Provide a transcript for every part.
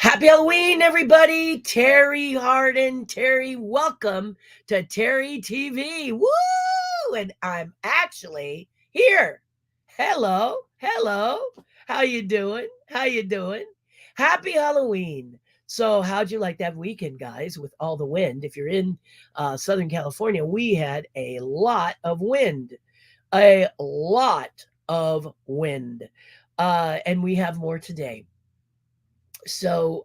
Happy Halloween, everybody. Terry HARDIN-Terri. Welcome to Terry TV. Woo! And I'm actually here. Hello. Hello. How you doing? How you doing? Happy Halloween. So how'd you like that weekend, guys, with all the wind? If you're in Southern California, we had a lot of wind. A lot of wind. And we have more today. So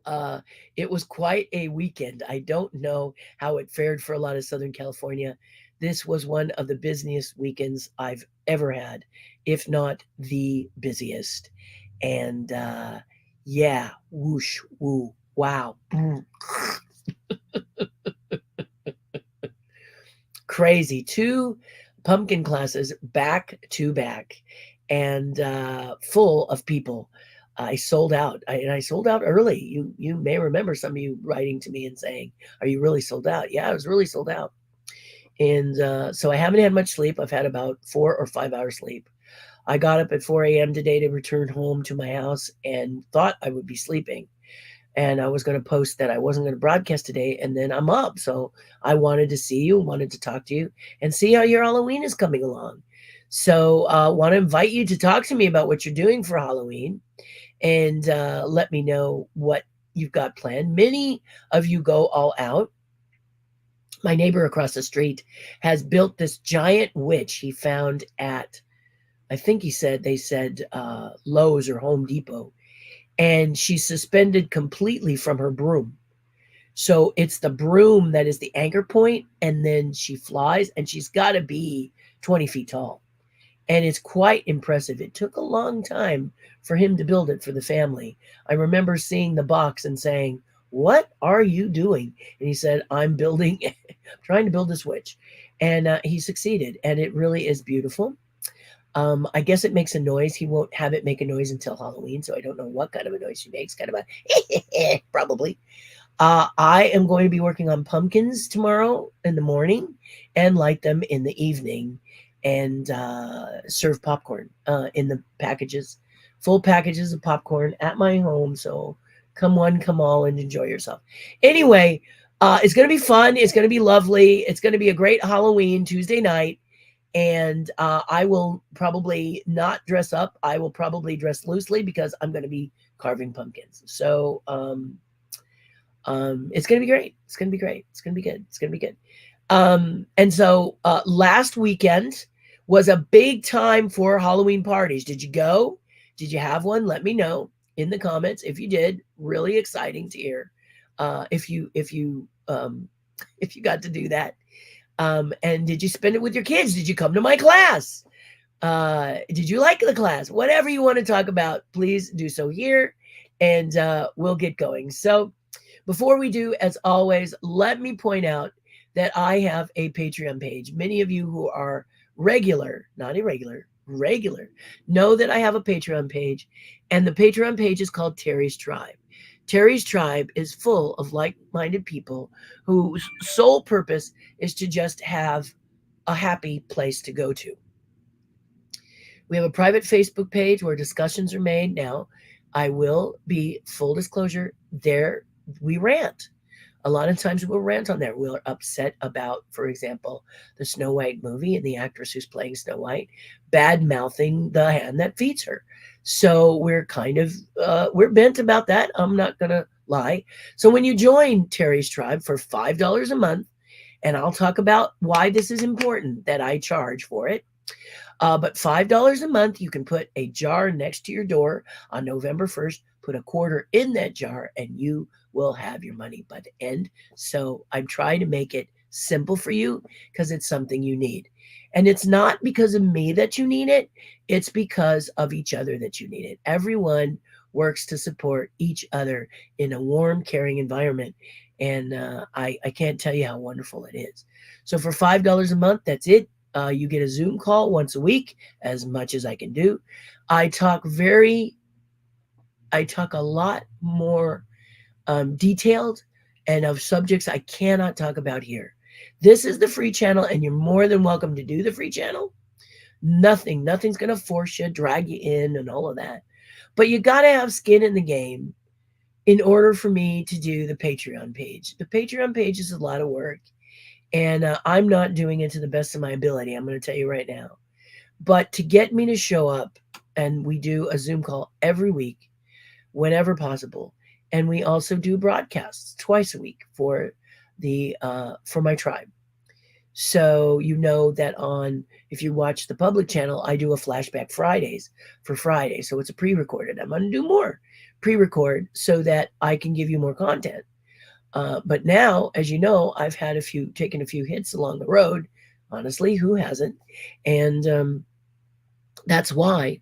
it was quite a weekend. I don't know how it fared for a lot of Southern California. This was one of the busiest weekends I've ever had, if not the busiest. And yeah, whoosh, woo, wow. Crazy. Two pumpkin classes back to back and full of people. I sold out, and I sold out early. You may remember some of you writing to me and saying, "Are you really sold out?" Yeah, I was really sold out, and so I haven't had much sleep. I've had about 4 or 5 hours sleep. I got up at 4 a.m. today to return home to my house and thought I would be sleeping, and I was going to post that I wasn't going to broadcast today, and then I'm up. So I wanted to see you, wanted to talk to you, and see how your Halloween is coming along. So want to invite you to talk to me about what you're doing for Halloween and let me know what you've got planned. Many of you go all out. My neighbor across the street has built this giant witch he found at, I think they said Lowe's or Home Depot, and she's suspended completely from her broom. So it's the broom that is the anchor point, and then she flies, and she's got to be 20 feet tall. And it's quite impressive. It took a long time for him to build it for the family. I remember seeing the box and saying, "What are you doing?" And he said, "I'm building, trying to build this witch." And he succeeded, and it really is beautiful. I guess it makes a noise. He won't have it make a noise until Halloween, so I don't know what kind of a noise she makes. Kind of a probably. I am going to be working on pumpkins tomorrow in the morning and light them in the evening and serve popcorn in the packages, full packages of popcorn at my home. So come one, come all, and enjoy yourself. Anyway, it's going to be fun. It's going to be lovely. It's going to be a great Halloween Tuesday night. And I will probably not dress up. I will probably dress loosely because I'm going to be carving pumpkins. So it's going to be great. It's going to be great. It's going to be good. It's going to be good. And so last weekend was a big time for Halloween parties. Did you go? Did you have one? Let me know in the comments if you did. Really exciting to hear. If you if you got to do that. And did you spend it with your kids? Did you come to my class? Did you like the class? Whatever you want to talk about, please do so here, and we'll get going. So before we do, as always, let me point out that I have a Patreon page. Many of you who are regular, not irregular, regular, know that I have a Patreon page, and the Patreon page is called Terry's Tribe. Terry's Tribe is full of like-minded people whose sole purpose is to just have a happy place to go to. We have a private Facebook page where discussions are made. Now, I will be full disclosure, there we rant. A lot of times we'll rant on there. We're upset about, for example, the Snow White movie and the actress who's playing Snow White bad mouthing the hand that feeds her. So we're kind of we're bent about that. I'm not gonna lie. So when you join Terry's Tribe for $5 a month, and I'll talk about why this is important that I charge for it. But $5 a month, you can put a jar next to your door on November 1st, put a quarter in that jar, and you will have your money by the end. So I'm trying to make it simple for you because it's something you need. And it's not because of me that you need it. It's because of each other that you need it. Everyone works to support each other in a warm, caring environment. And I can't tell you how wonderful it is. So for $5 a month, that's it. You get a Zoom call once a week, as much as I can do. I talk a lot more detailed and of subjects I cannot talk about here. This is the free channel, and you're more than welcome to do the free channel. Nothing's going to force you, drag you in, and all of that. But you got to have skin in the game in order for me to do the Patreon page. The Patreon page is a lot of work, and I'm not doing it to the best of my ability. I'm going to tell you right now. But to get me to show up, and we do a Zoom call every week, whenever possible, and we also do broadcasts twice a week for my tribe. So you know that on if you watch the public channel, I do a flashback Fridays for Friday. So it's a pre-recorded. I'm gonna do more pre-record so that I can give you more content. But now, as you know, I've had taken a few hits along the road. Honestly, who hasn't? And that's why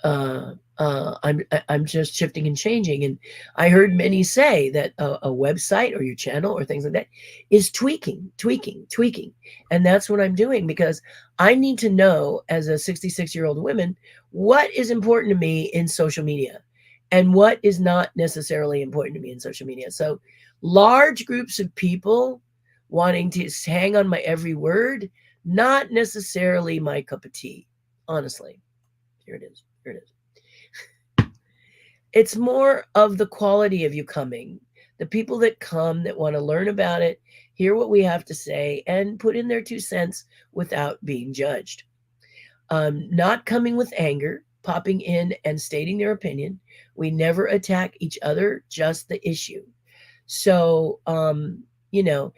I'm just shifting and changing. And I heard many say that a website or your channel or things like that is tweaking, and that's what I'm doing because I need to know as a 66-year-old woman what is important to me in social media and what is not necessarily important to me in social media. So large groups of people wanting to hang on my every word, not necessarily my cup of tea, honestly. Here it is. Here it is. It's more of the quality of you coming. The people that come that want to learn about it, hear what we have to say, and put in their 2 cents without being judged. Not coming with anger, popping in and stating their opinion. We never attack each other, just the issue. So, you know,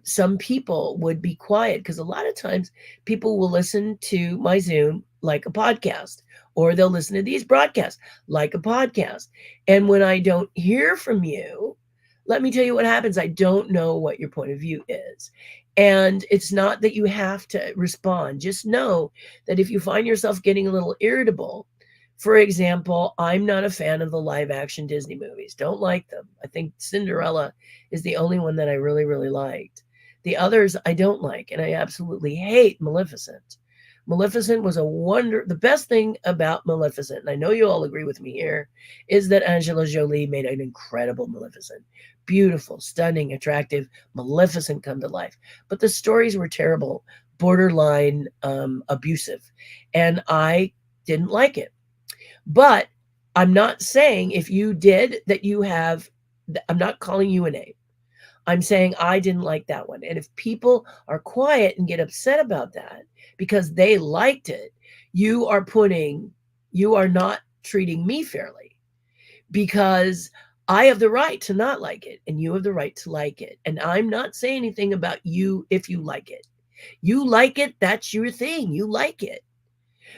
some people would be quiet because a lot of times people will listen to my Zoom like a podcast, or they'll listen to these broadcasts like a podcast. And when I don't hear from you, let me tell you what happens. I don't know what your point of view is. And it's not that you have to respond. Just know that if you find yourself getting a little irritable, for example, I'm not a fan of the live action Disney movies. Don't like them. I think Cinderella is the only one that I really, really liked. The others I don't like, and I absolutely hate Maleficent. Maleficent was the best thing about Maleficent, and I know you all agree with me here, is that Angela Jolie made an incredible Maleficent. Beautiful, stunning, attractive, Maleficent come to life. But the stories were terrible, borderline abusive, and I didn't like it. But I'm not saying if you did that I'm not calling you a name. I'm saying I didn't like that one. And if people are quiet and get upset about that because they liked it, you are not treating me fairly because I have the right to not like it and you have the right to like it. And I'm not saying anything about you if you like it. You like it, that's your thing. You like it.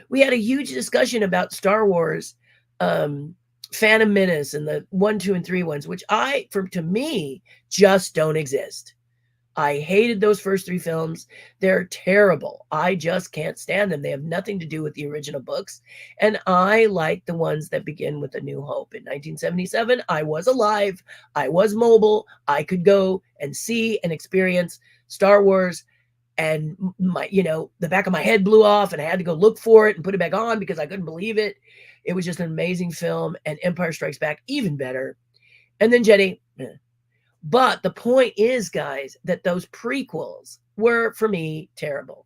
We had a huge discussion about Star Wars, Phantom Menace, and the 1, 2, and 3 ones, which to me, just don't exist. I hated those first 3 films. They're terrible. I just can't stand them. They have nothing to do with the original books. And I like the ones that begin with A New Hope. In 1977, I was alive. I was mobile. I could go and see and experience Star Wars, and the back of my head blew off and I had to go look for it and put it back on because I couldn't believe it. It was just an amazing film, and Empire Strikes Back even better. And then Jedi. But the point is, guys, that those prequels were for me terrible.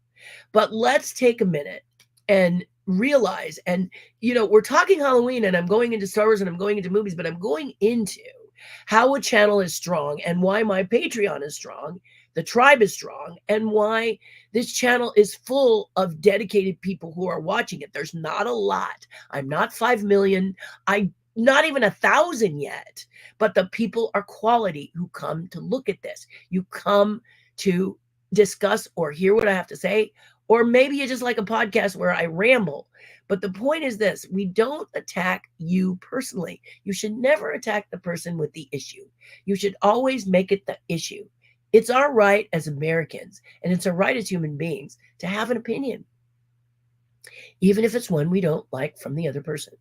But let's take a minute and realize, and we're talking Halloween and I'm going into Star Wars and I'm going into movies, but I'm going into how a channel is strong and why my Patreon is strong, the tribe is strong, and why this channel is full of dedicated people who are watching it. There's not a lot. I'm not 5 million. I'm not even 1,000 yet, but the people are quality who come to look at this. You come to discuss or hear what I have to say, or maybe you just like a podcast where I ramble. But the point is this: we don't attack you personally. You should never attack the person with the issue. You should always make it the issue. It's our right as Americans, and it's our right as human beings to have an opinion, even if it's one we don't like from the other person.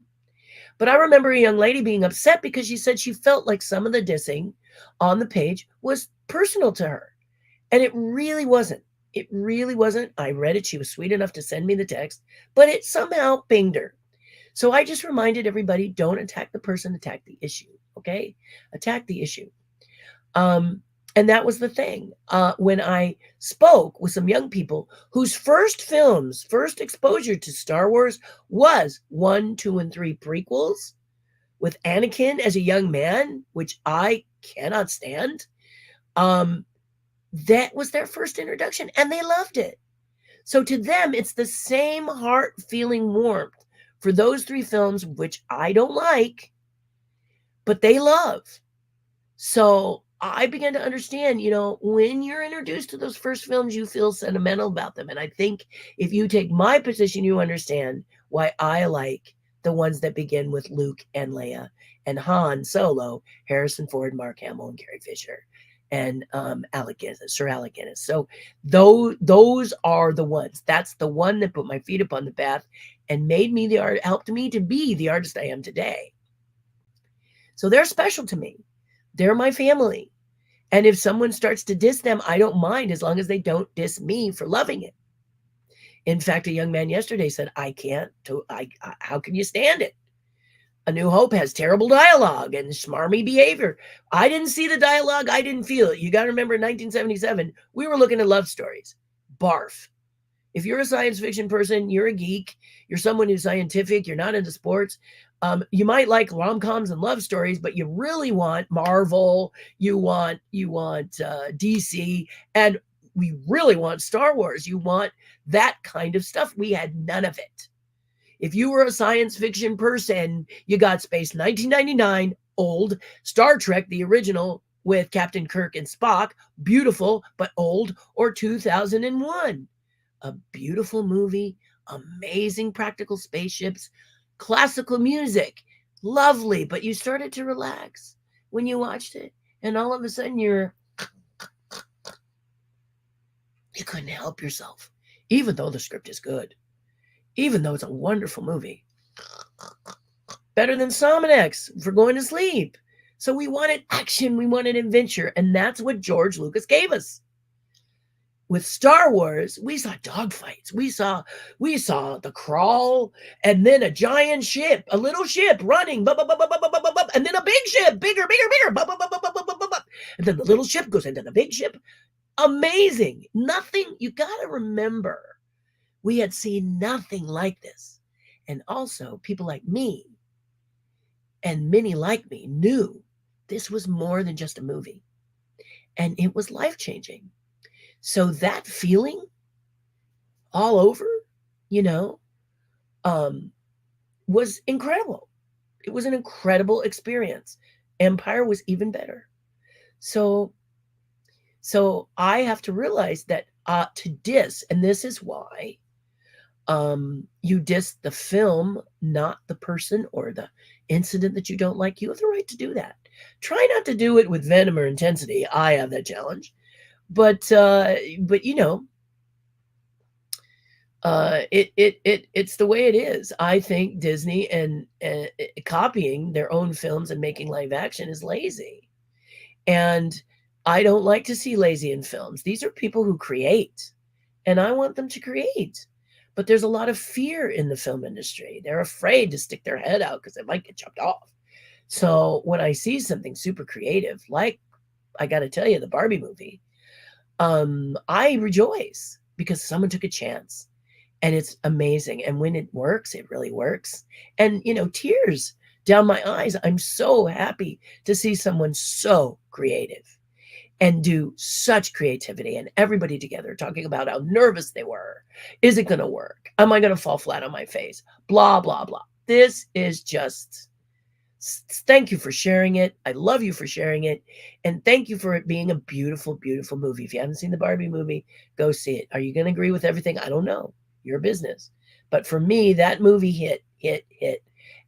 But I remember a young lady being upset because she said she felt like some of the dissing on the page was personal to her. And it really wasn't. It really wasn't. I read it. She was sweet enough to send me the text, but it somehow pinged her. So I just reminded everybody, don't attack the person, attack the issue. Okay? Attack the issue. And that was the thing. When I spoke with some young people whose first exposure to Star Wars was 1, 2, and 3 prequels, with Anakin as a young man, which I cannot stand. Um, that was their first introduction, and they loved it. So to them, it's the same heart feeling warmth for those three films, which I don't like, but they love. So I began to understand, when you're introduced to those first films, you feel sentimental about them. And I think if you take my position, you understand why I like the ones that begin with Luke and Leia and Han Solo, Harrison Ford, Mark Hamill, and Carrie Fisher, and Alec Guinness, Sir Alec Guinness. So those are the ones. That's the one that put my feet upon the path and made me helped me to be the artist I am today. So they're special to me. They're my family. And if someone starts to diss them, I don't mind as long as they don't diss me for loving it. In fact, a young man yesterday said, how can you stand it? A New Hope has terrible dialogue and smarmy behavior. I didn't see the dialogue. I didn't feel it. You got to remember in 1977, we were looking at love stories. Barf. If you're a science fiction person, you're a geek, you're someone who's scientific, you're not into sports, you might like rom-coms and love stories, but you really want Marvel, you want DC, and we really want Star Wars. You want that kind of stuff. We had none of it. If you were a science fiction person, you got Space 1999, old, Star Trek, the original with Captain Kirk and Spock, beautiful but old, or 2001. A beautiful movie, amazing practical spaceships, classical music, lovely, but you started to relax when you watched it, and all of a sudden you couldn't help yourself, even though the script is good, even though it's a wonderful movie. Better than Somanex for going to sleep. So we wanted action, we wanted adventure, and that's what George Lucas gave us. With Star Wars, we saw dogfights. We saw the crawl, and then a giant ship, a little ship running, and then a big ship, bigger, and then the little ship goes into the big ship. Amazing. Nothing, you got to remember, we had seen nothing like this. And also, people like me, and many like me, knew this was more than just a movie. And it was life-changing. So that feeling all over, was incredible. It was an incredible experience. Empire was even better. So I have to realize that to diss, and this is why you diss the film, not the person or the incident that you don't like. You have the right to do that. Try not to do it with venom or intensity. I have that challenge. But it's the way it is. I think Disney and copying their own films and making live action is lazy, and I don't like to see lazy in films. These are people who create, and I want them to create. But there's a lot of fear in the film industry. They're afraid to stick their head out because they might get chopped off. So when I see something super creative, like I got to tell you, the Barbie movie, I rejoice because someone took a chance, and it's amazing. And when it works, it really works. And, tears down my eyes. I'm so happy to see someone so creative and do such creativity, and everybody together talking about how nervous they were. Is it going to work? Am I going to fall flat on my face? Blah, blah, blah. This is just... Thank you for sharing it. I love you for sharing it. And thank you for it being a beautiful, beautiful movie. If you haven't seen the Barbie movie, go see it. Are you going to agree with everything? I don't know. Your business. But for me, that movie hit.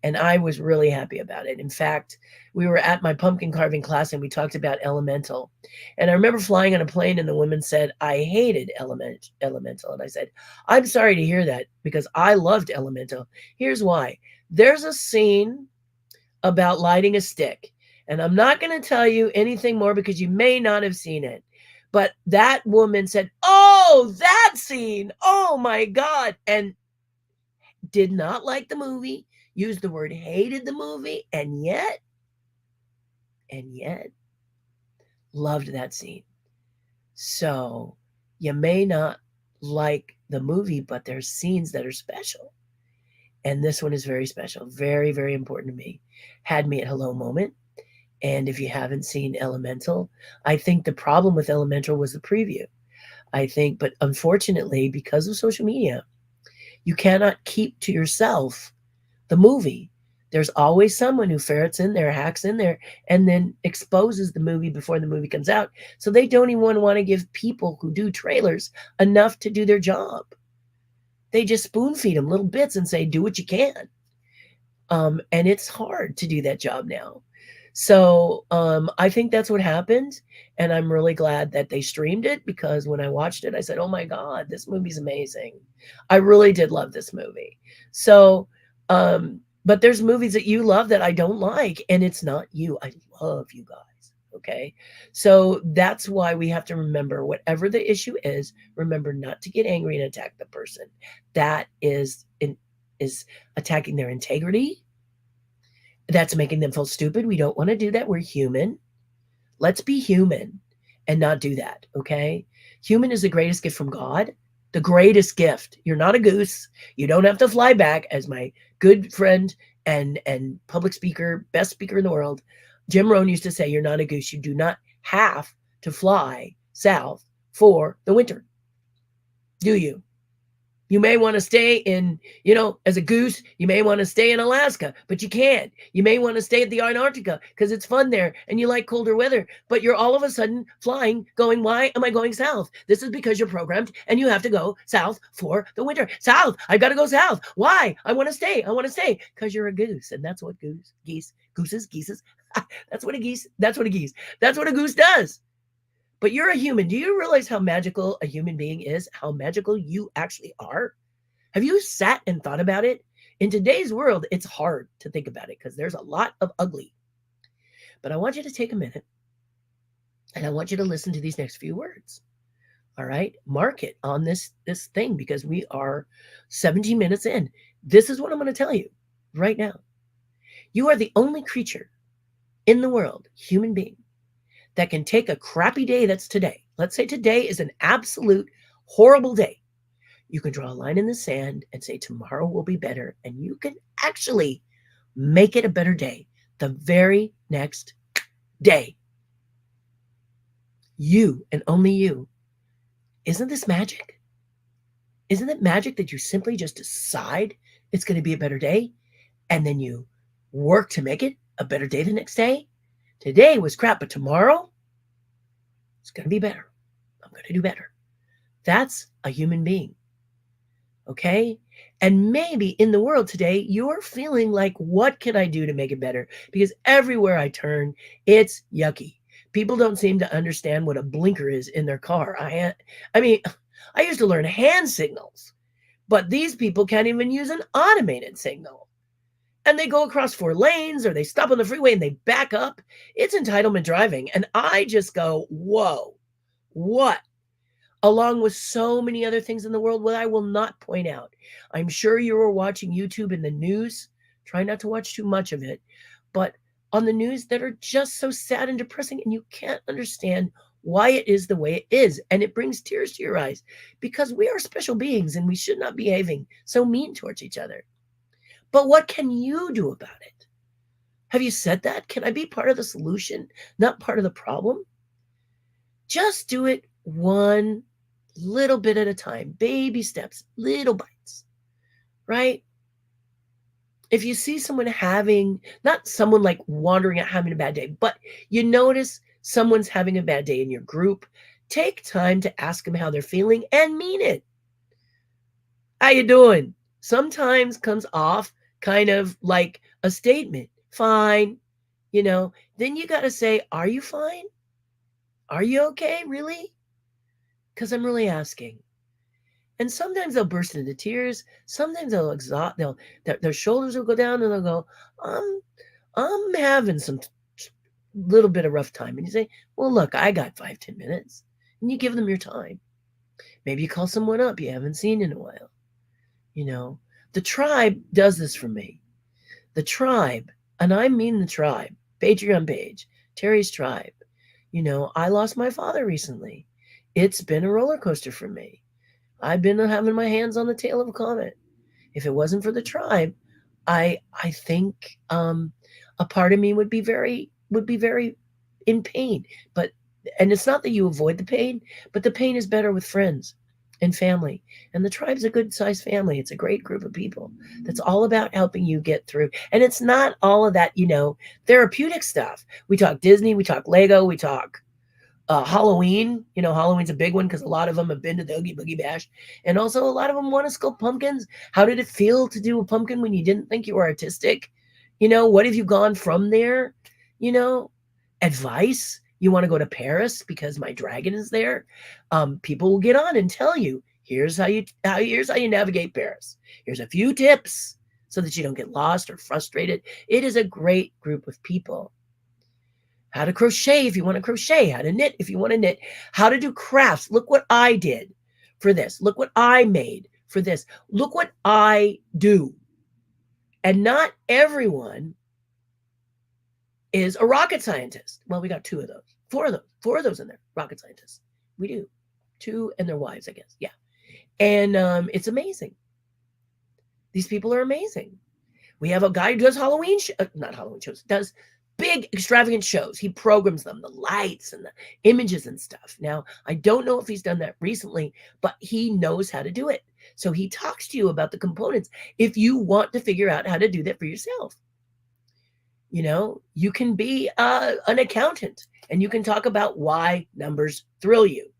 And I was really happy about it. In fact, we were at my pumpkin carving class and we talked about Elemental. And I remember flying on a plane and the woman said, I hated Elemental. And I said, I'm sorry to hear that because I loved Elemental. Here's why. There's a scene about lighting a stick. And I'm not going to tell you anything more because you may not have seen it. But that woman said, oh, that scene. Oh, my God. And did not like the movie, used the word hated the movie, and yet loved that scene. So you may not like the movie, but there's scenes that are special. And this one is very special, very, very important to me. Had me at hello moment. And if you haven't seen Elemental, I think the problem with Elemental was the preview. I think, but unfortunately, because of social media, you cannot keep to yourself the movie. There's always someone who ferrets in there, hacks in there, and then exposes the movie before the movie comes out. So they don't even want to give people who do trailers enough to do their job. They just spoon feed them little bits and say, do what you can. And it's hard to do that job now. So I think that's what happened. And I'm really glad that they streamed it, because when I watched it, I said, oh my God, this movie's amazing. I really did love this movie. So, but there's movies that you love that I don't like, and it's not you. I love you guys. Okay. So that's why we have to remember, whatever the issue is, remember not to get angry and attack the person. That is attacking their integrity. That's making them feel stupid. We don't want to do that. We're human. Let's be human and not do that. Okay. Human is the greatest gift from God. The greatest gift. You're not a goose. You don't have to fly back, as my good friend and public speaker, best speaker in the world, Jim Rohn, used to say, you're not a goose. You do not have to fly south for the winter. Do you? You may want to stay in, as a goose, you may want to stay in Alaska, but you can't. You may want to stay at the Antarctica because it's fun there and you like colder weather, but you're all of a sudden flying, going, why am I going south? This is because you're programmed and you have to go south for the winter. South, I've got to go south. Why? I want to stay. Because you're a goose. And that's what geese, that's what a goose does. But you're a human. Do you realize how magical a human being is? How magical you actually are? Have you sat and thought about it? In today's world, it's hard to think about it because there's a lot of ugly. But I want you to take a minute and I want you to listen to these next few words. All right? Mark it on this thing, because we are 17 minutes in. This is what I'm going to tell you right now. You are the only creature in the world, human being, that can take a crappy day that's today. Let's say today is an absolute horrible day. You can draw a line in the sand and say tomorrow will be better, and you can actually make it a better day the very next day. You and only you. Isn't this magic? Isn't it magic that you simply just decide it's going to be a better day, and then you work to make it a better day the next day? Today was crap, but tomorrow, it's going to be better. I'm going to do better. That's a human being. Okay? And maybe in the world today, you're feeling like, what can I do to make it better? Because everywhere I turn, it's yucky. People don't seem to understand what a blinker is in their car. I mean, I used to learn hand signals, but these people can't even use an automated signal. And they go across 4 lanes, or they stop on the freeway and they back up. It's entitlement driving. And I just go, whoa, what? Along with so many other things in the world that I will not point out. I'm sure you were watching YouTube and the news. Try not to watch too much of it. But on the news that are just so sad and depressing, and you can't understand why it is the way it is. And it brings tears to your eyes, because we are special beings and we should not be behaving so mean towards each other. But what can you do about it? Have you said that? Can I be part of the solution, not part of the problem? Just do it one little bit at a time. Baby steps, little bites, right? If you see someone not someone like wandering out having a bad day, but you notice someone's having a bad day in your group, take time to ask them how they're feeling and mean it. How you doing? Sometimes comes off kind of like a statement. Fine. Then you got to say, are you fine? Are you okay? Really? Because I'm really asking. And sometimes they'll burst into tears. Sometimes they'll exhaust. Their shoulders will go down and they'll go, I'm having some little bit of rough time. And you say, well, look, I got 5-10 minutes. And you give them your time. Maybe you call someone up you haven't seen in a while. The tribe does this for me. The tribe, and I mean the tribe, Patreon page, Terri's tribe. I lost my father recently. It's been a roller coaster for me. I've been having my hands on the tail of a comet. If it wasn't for the tribe, I think a part of me would be very in pain. But and it's not that you avoid the pain, but the pain is better with friends and family. And the tribe's a good sized family. It's a great group of people that's all about helping you get through. And it's not all of that, therapeutic stuff. We talk Disney, we talk Lego, we talk Halloween. Halloween's a big one because a lot of them have been to the Oogie Boogie Bash. And also, a lot of them want to sculpt pumpkins. How did it feel to do a pumpkin when you didn't think you were artistic? What have you gone from there? You know, Advice. You want to go to Paris because my dragon is there. People will get on and tell you, here's how you navigate Paris. Here's a few tips so that you don't get lost or frustrated. It is a great group of people. How to crochet if you want to crochet, how to knit if you want to knit, how to do crafts. Look what I did for this. Look what I made for this. Look what I do. And not everyone is a rocket scientist. Well, we got four of those in there, rocket scientists. We do. Two and their wives, I guess. Yeah. And it's amazing. These people are amazing. We have a guy who does not Halloween shows, does big extravagant shows. He programs them, the lights and the images and stuff. Now, I don't know if he's done that recently, but he knows how to do it. So he talks to you about the components if you want to figure out how to do that for yourself. You can be an accountant and you can talk about why numbers thrill you.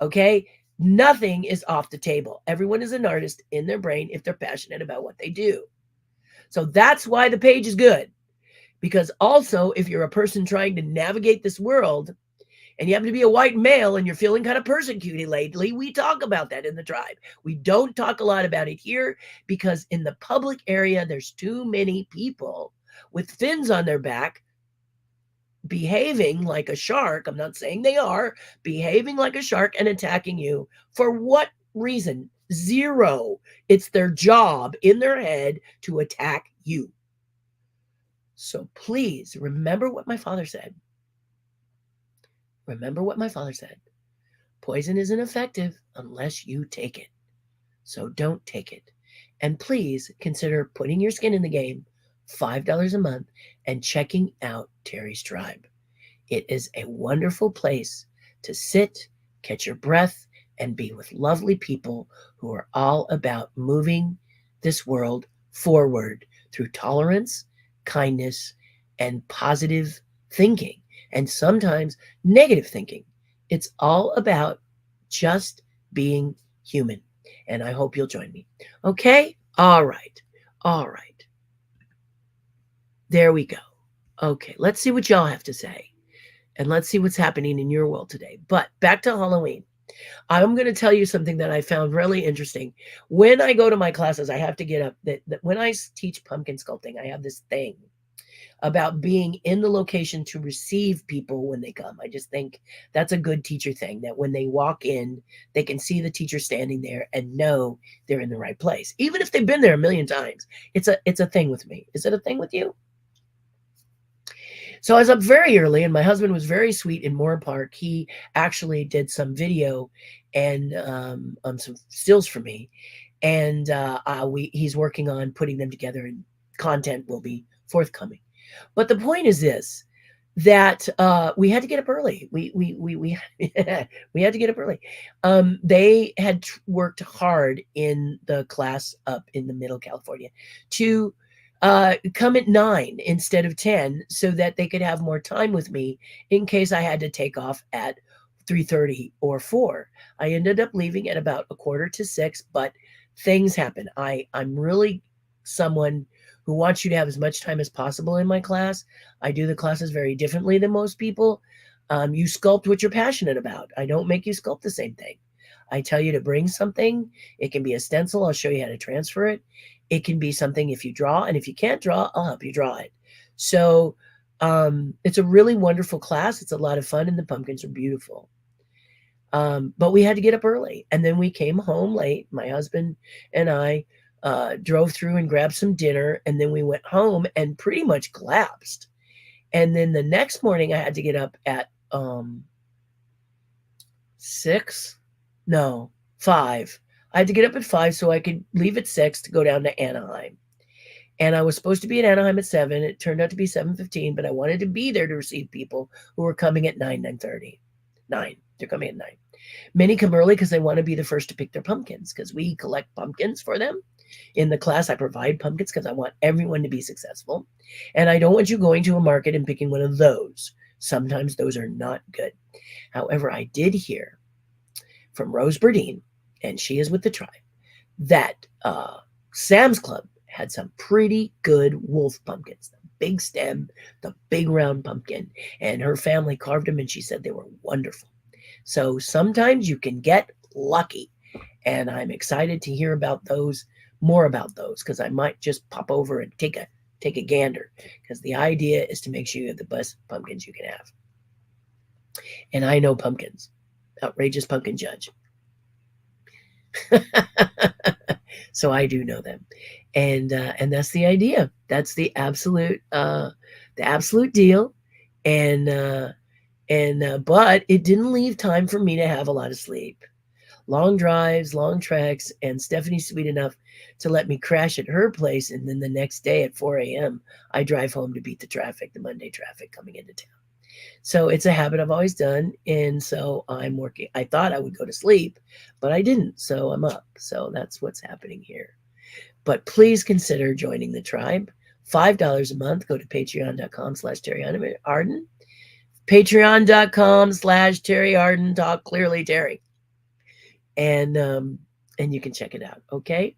Okay? Nothing is off the table. Everyone is an artist in their brain if they're passionate about what they do. So that's why the page is good. Because also, if you're a person trying to navigate this world and you happen to be a white male and you're feeling kind of persecuted lately, we talk about that in the tribe. We don't talk a lot about it here because in the public area, there's too many people with fins on their back behaving like a shark. I'm not saying they are behaving like a shark and attacking you. For what reason? Zero. It's their job in their head to attack you. So please remember what my father said. Remember what my father said. Poison isn't effective unless you take it. So don't take it. And please consider putting your skin in the game, $5 a month, and checking out Terri's Tribe. It is a wonderful place to sit, catch your breath, and be with lovely people who are all about moving this world forward through tolerance, kindness, and positive thinking, and sometimes negative thinking. It's all about just being human. And I hope you'll join me. Okay? All right. All right. There we go. Okay, let's see what y'all have to say. And let's see what's happening in your world today. But back to Halloween. I'm going to tell you something that I found really interesting. When I go to my classes, I have to get up. That when I teach pumpkin sculpting, I have this thing about being in the location to receive people when they come. I just think that's a good teacher thing, that when they walk in, they can see the teacher standing there and know they're in the right place. Even if they've been there a million times. It's a thing with me. Is it a thing with you? So I was up very early, and my husband was very sweet in Moore Park. He actually did some video and some stills for me, and he's working on putting them together, and content will be forthcoming. But the point is this: that we had to get up early. We had to get up early. They had worked hard in the class up in the Middle California to come at 9 instead of 10 so that they could have more time with me in case I had to take off at 3:30 or 4. I ended up leaving at about 5:45, but things happen. I'm really someone who wants you to have as much time as possible in my class. I do the classes very differently than most people. You sculpt what you're passionate about. I don't make you sculpt the same thing. I tell you to bring something. It can be a stencil. I'll show you how to transfer it. It can be something if you draw, and if you can't draw, I'll help you draw it. So it's a really wonderful class. It's a lot of fun, and the pumpkins are beautiful. But we had to get up early, and then we came home late. My husband and I drove through and grabbed some dinner, and then we went home and pretty much collapsed. And then the next morning I had to get up at 5. I had to get up at 5 so I could leave at 6 to go down to Anaheim. And I was supposed to be in Anaheim at 7. It turned out to be 7:15, but I wanted to be there to receive people who were coming at 9, 9:30. 9. They're coming at 9. Many come early because they want to be the first to pick their pumpkins, because we collect pumpkins for them. In the class, I provide pumpkins because I want everyone to be successful. And I don't want you going to a market and picking one of those. Sometimes those are not good. However, I did hear from Rose Burdine, and she is with the tribe, that Sam's Club had some pretty good wolf pumpkins. The big stem, the big round pumpkin. And her family carved them, and she said they were wonderful. So sometimes you can get lucky. And I'm excited to hear about those, more about those, because I might just pop over and take a gander, because the idea is to make sure you have the best pumpkins you can have. And I know pumpkins. Outrageous pumpkin judge. So I do know them. And that's the idea. That's the absolute deal. And but it didn't leave time for me to have a lot of sleep. Long drives, long treks, and Stephanie's sweet enough to let me crash at her place, and then the next day at 4 a.m. I drive home to beat the traffic, the Monday traffic coming into town. So it's a habit I've always done, and so I'm working. I thought I would go to sleep, but I didn't, so I'm up. So that's what's happening here. But please consider joining the tribe. $5 a month. Go to patreon.com/Terri Hardin. Patreon.com/Terri Hardin. Talk clearly, Terri. And you can check it out. Okay.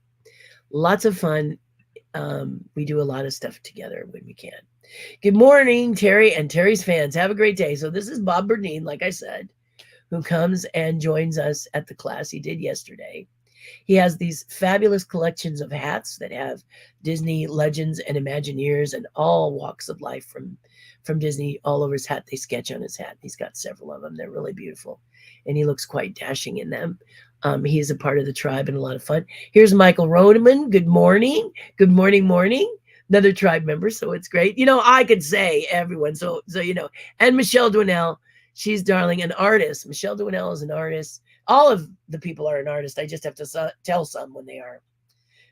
Lots of fun. We do a lot of stuff together when we can. Good morning, Terri and Terri's fans. Have a great day. So this is Bob Burdine, like I said, who comes and joins us at the class he did yesterday. He has these fabulous collections of hats that have Disney legends and Imagineers and all walks of life from Disney all over his hat. They sketch on his hat. He's got several of them. They're really beautiful. And he looks quite dashing in them. He is a part of the tribe and a lot of fun. Here's Michael Roneman. Good morning. Good morning, morning. Another tribe member, so it's great. You know, I could say everyone, so you know. And Michelle Dwinell, she's darling, an artist. Michelle Dwinell is an artist. All of the people are an artist. I just have to tell some when they are.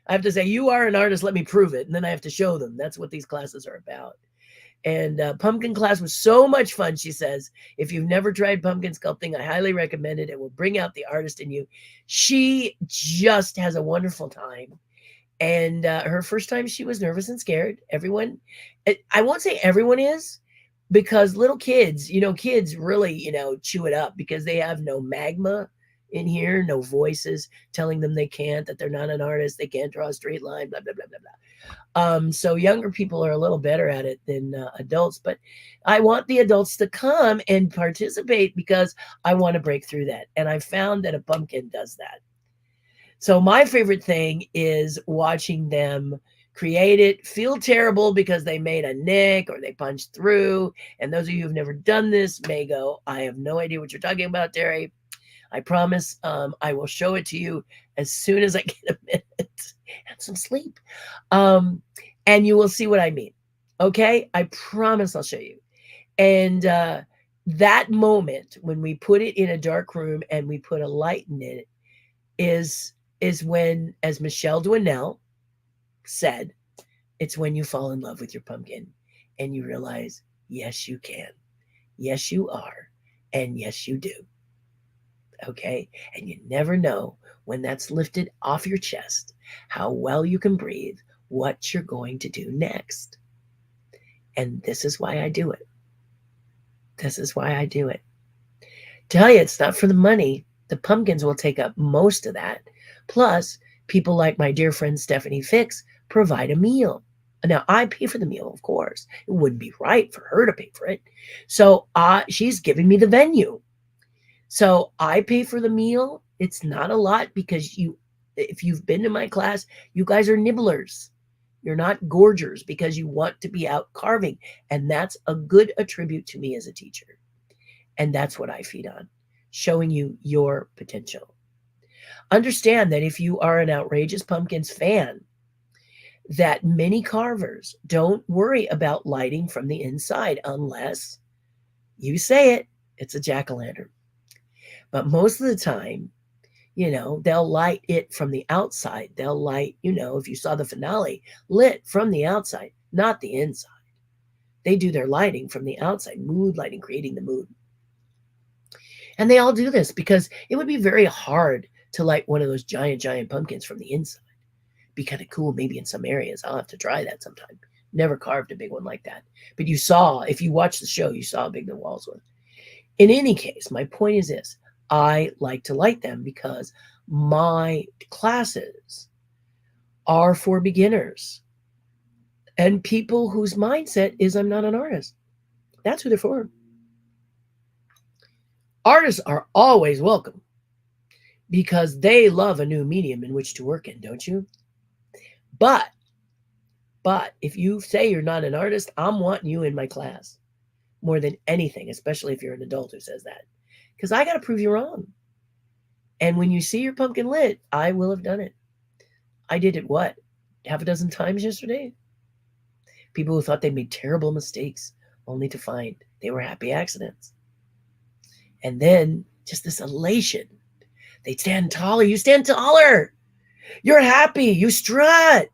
I have to say, you are an artist, let me prove it. And then I have to show them. That's what these classes are about. And pumpkin class was so much fun, she says. If you've never tried pumpkin sculpting, I highly recommend it. It will bring out the artist in you. She just has a wonderful time. And her first time, she was nervous and scared. Everyone, I won't say everyone is, because little kids, kids really, chew it up because they have no magma in here, no voices telling them they can't, that they're not an artist, they can't draw a straight line, blah, blah, blah, blah, blah. So younger people are a little better at it than adults, but I want the adults to come and participate because I want to break through that. And I found that a pumpkin does that. So my favorite thing is watching them create it, feel terrible because they made a nick or they punched through. And those of you who've never done this may go, I have no idea what you're talking about, Terri. I promise I will show it to you as soon as I get a minute and some sleep. And you will see what I mean. Okay? I promise I'll show you. And that moment when we put it in a dark room and we put a light in it is when, as Michelle Dwinell said, it's when you fall in love with your pumpkin and you realize, yes, you can. Yes, you are. And yes, you do. Okay? And you never know when that's lifted off your chest, how well you can breathe, what you're going to do next. And this is why I do it. This is why I do it. Tell you, it's not for the money. The pumpkins will take up most of that. Plus, people like my dear friend Stephanie Fix provide a meal. Now, I pay for the meal, of course. It wouldn't be right for her to pay for it. So she's giving me the venue. So I pay for the meal. It's not a lot because if you've been to my class, you guys are nibblers. You're not gorgers because you want to be out carving. And that's a good attribute to me as a teacher. And that's what I feed on, showing you your potential. Understand that if you are an Outrageous Pumpkins fan, that many carvers don't worry about lighting from the inside unless you say it, it's a jack-o'-lantern. But most of the time, They'll light it from the outside. They'll light, if you saw the finale, lit from the outside, not the inside. They do their lighting from the outside, mood lighting, creating the mood. And they all do this because it would be very hard to light one of those giant, giant pumpkins from the inside. Be kind of cool, maybe in some areas. I'll have to try that sometime. Never carved a big one like that. But you saw, if you watched the show, you saw how big the walls were. In any case, my point is this. I like to light them because my classes are for beginners and people whose mindset is I'm not an artist. That's who they're for. Artists are always welcome because they love a new medium in which to work in, don't you? But if you say you're not an artist, I'm wanting you in my class more than anything, especially if you're an adult who says that, because I got to prove you wrong. And when you see your pumpkin lit, I will have done it. I did it, what, half a dozen times yesterday? People who thought they made terrible mistakes only to find they were happy accidents. And then just this elation. They stand taller. You stand taller. You're happy. You strut.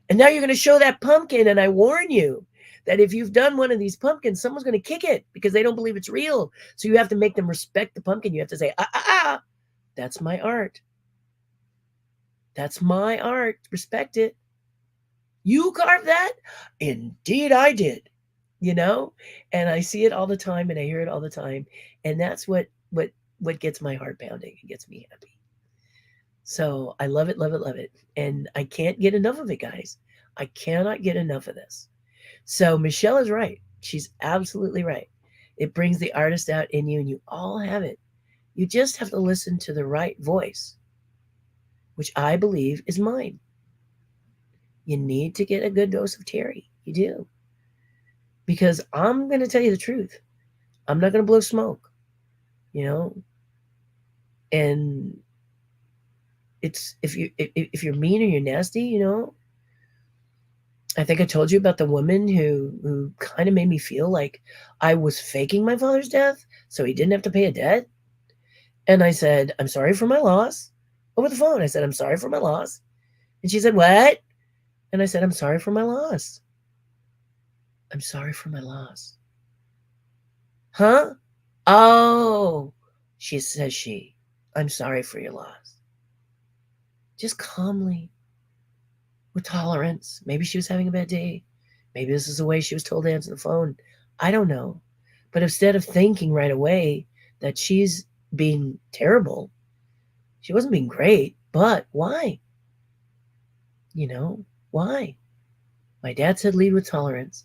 And now you're going to show that pumpkin. And I warn you that if you've done one of these pumpkins, someone's going to kick it because they don't believe it's real. So you have to make them respect the pumpkin. You have to say, that's my art. That's my art. Respect it. You carved that? Indeed I did. And I see it all the time and I hear it all the time. And that's what gets my heart pounding and gets me happy. So I love it, love it, love it. And I can't get enough of it, guys. I cannot get enough of this. So Michelle is right. She's absolutely right. It brings the artist out in you and you all have it. You just have to listen to the right voice, which I believe is mine. You need to get a good dose of Terri. You do. Because I'm going to tell you the truth. I'm not going to blow smoke, and it's if you're mean or you're nasty, I think I told you about the woman who kind of made me feel like I was faking my father's death so he didn't have to pay a debt. And I said, I'm sorry for my loss. Over the phone, I said, I'm sorry for my loss. And she said, what? And I said, I'm sorry for my loss. I'm sorry for my loss. Huh? Oh, says she. I'm sorry for your loss. Just calmly, with tolerance. Maybe she was having a bad day. Maybe this is the way she was told to answer the phone. I don't know. But instead of thinking right away that she's being terrible, she wasn't being great. But why? Why? My dad said lead with tolerance.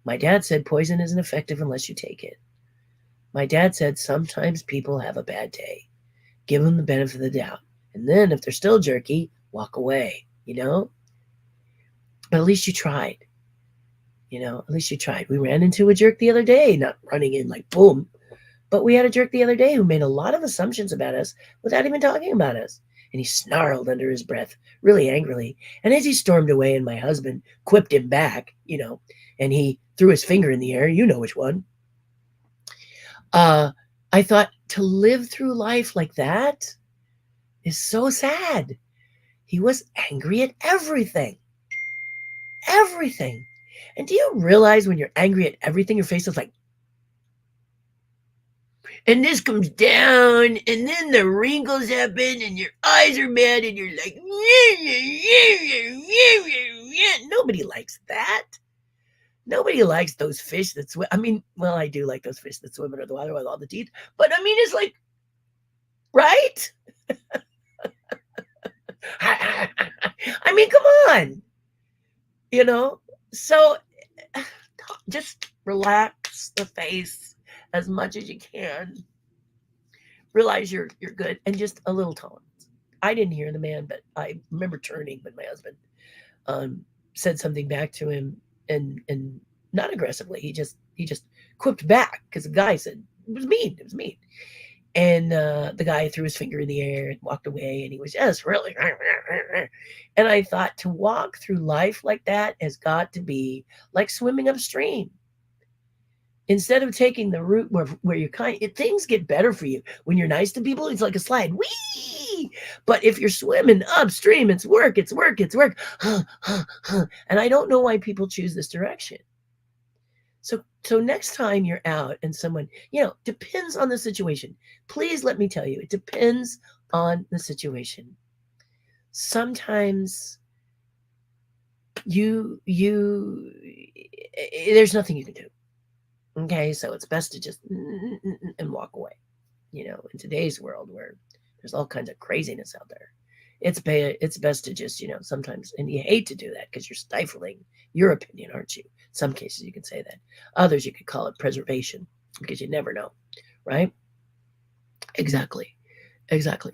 My dad said poison isn't effective unless you take it. My dad said sometimes people have a bad day. Give them the benefit of the doubt. And then if they're still jerky, walk away, But at least you tried. At least you tried. We ran into a jerk the other day, not running in like boom. But we had a jerk the other day who made a lot of assumptions about us without even talking about us. And he snarled under his breath, really angrily. And as he stormed away and my husband quipped him back, and he threw his finger in the air, you know which one. I thought to live through life like that is so sad. He was angry at everything. Everything. And do you realize when you're angry at everything, your face is like, and this comes down, and then the wrinkles happen, and your eyes are mad, and you're like, nobody likes that. Nobody likes those fish that swim. I mean, well, I do like those fish that swim under the water with all the teeth. But I mean, it's like, right? I mean, come on. So just relax the face as much as you can. Realize you're good and just a little tolerance. I didn't hear the man, but I remember turning when my husband said something back to him, and not aggressively. He just quipped back because the guy said it was mean. It was mean. And the guy threw his finger in the air and walked away, and he was just really. And I thought to walk through life like that has got to be like swimming upstream. Instead of taking the route where you're things get better for you when you're nice to people. It's like a slide. Whee! wee. But if you're swimming upstream, it's work, it's work, it's work. And I don't know why people choose this direction. So next time you're out and someone, depends on the situation. Please let me tell you, it depends on the situation. Sometimes there's nothing you can do. Okay, so it's best to just and walk away. In today's world where there's all kinds of craziness out there, it's best to just, sometimes, and you hate to do that because you're stifling your opinion, aren't you? Some cases you can say that. Others you could call it preservation because you never know, right? Exactly.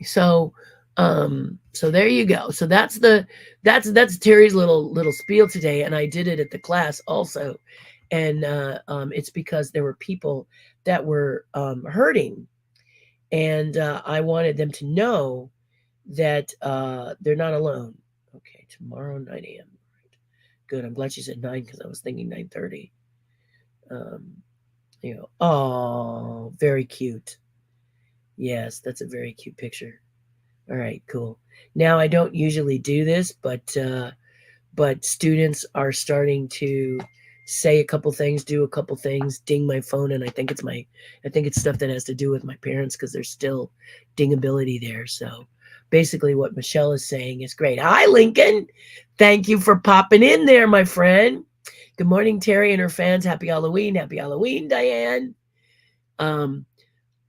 So there you go. So that's Terri's little spiel today, and I did it at the class also, and it's because there were people that were hurting, and I wanted them to know that they're not alone. Okay, tomorrow 9 a.m. Right. Good. I'm glad you said 9 because I was thinking 9:30. Oh, very cute. Yes, that's a very cute picture. All right, cool. Now I don't usually do this, but students are starting to say a couple things, do a couple things, ding my phone, and I think it's stuff that has to do with my parents because there's still dingability there. So basically what Michelle is saying is great. Hi, Lincoln. Thank you for popping in there, my friend. Good morning, Terri and her fans. Happy Halloween. Happy Halloween, Diane.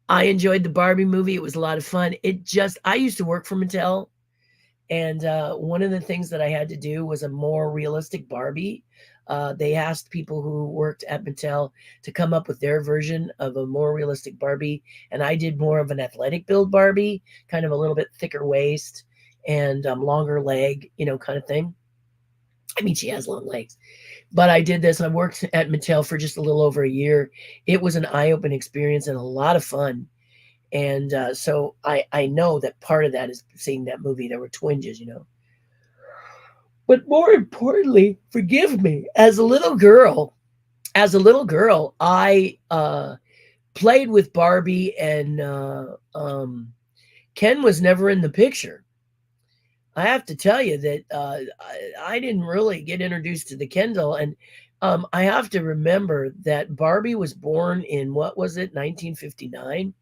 I enjoyed the Barbie movie. It was a lot of fun. I used to work for Mattel, and one of the things that I had to do was a more realistic Barbie. They asked people who worked at Mattel to come up with their version of a more realistic Barbie, and I did more of an athletic build Barbie, kind of a little bit thicker waist and longer leg, kind of thing. I mean, she has long legs. But I did this. I worked at Mattel for just a little over a year. It was an eye-opening experience and a lot of fun. And so I know that part of that is seeing that movie. There were twinges, But more importantly, forgive me, as a little girl, I played with Barbie, and Ken was never in the picture. I have to tell you that I didn't really get introduced to the Ken doll, and I have to remember that Barbie was born in, what was it, 1959?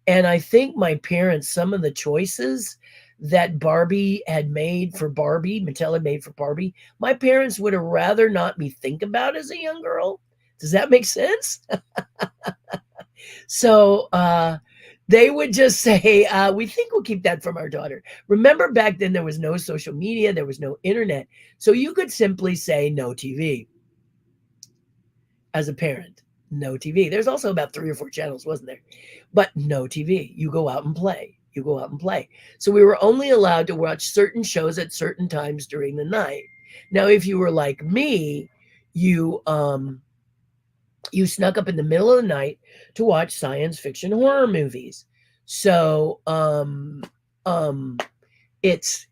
And I think my parents, some of the choices that Barbie had made for Barbie, Mattel had made for Barbie, my parents would have rather not me think about as a young girl. Does that make sense? So they would just say, we think we'll keep that from our daughter. Remember, back then there was no social media, there was no internet. So you could simply say no TV as a parent. No TV. There's also about 3 or 4 channels, wasn't there? But no TV. You go out and play. So we were only allowed to watch certain shows at certain times during the night. Now, if you were like me, you snuck up in the middle of the night to watch science fiction horror movies. So it's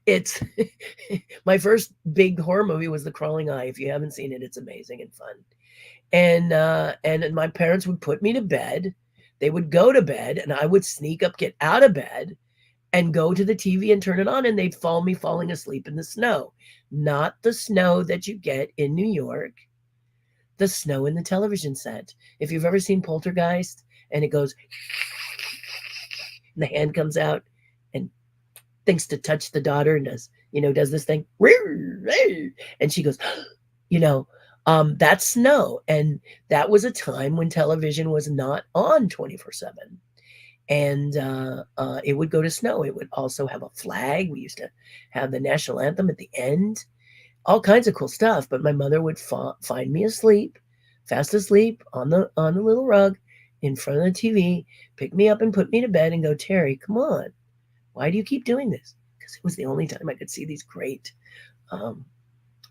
my first big horror movie was The Crawling Eye. If you haven't seen it, it's amazing and fun. And my parents would put me to bed. They would go to bed, and I would sneak up, get out of bed, and go to the TV and turn it on, and they'd follow me falling asleep in the snow. Not the snow that you get in New York, the snow in the television set. If you've ever seen Poltergeist, and it goes, and the hand comes out and thinks to touch the daughter and does this thing, and she goes, that's snow. And that was a time when television was not on 24/7. And it would go to snow. It would also have a flag. We used to have the national anthem at the end. All kinds of cool stuff. But my mother would find me asleep, fast asleep on the little rug in front of the TV, pick me up and put me to bed and go, Terri, come on. Why do you keep doing this? Because it was the only time I could see these great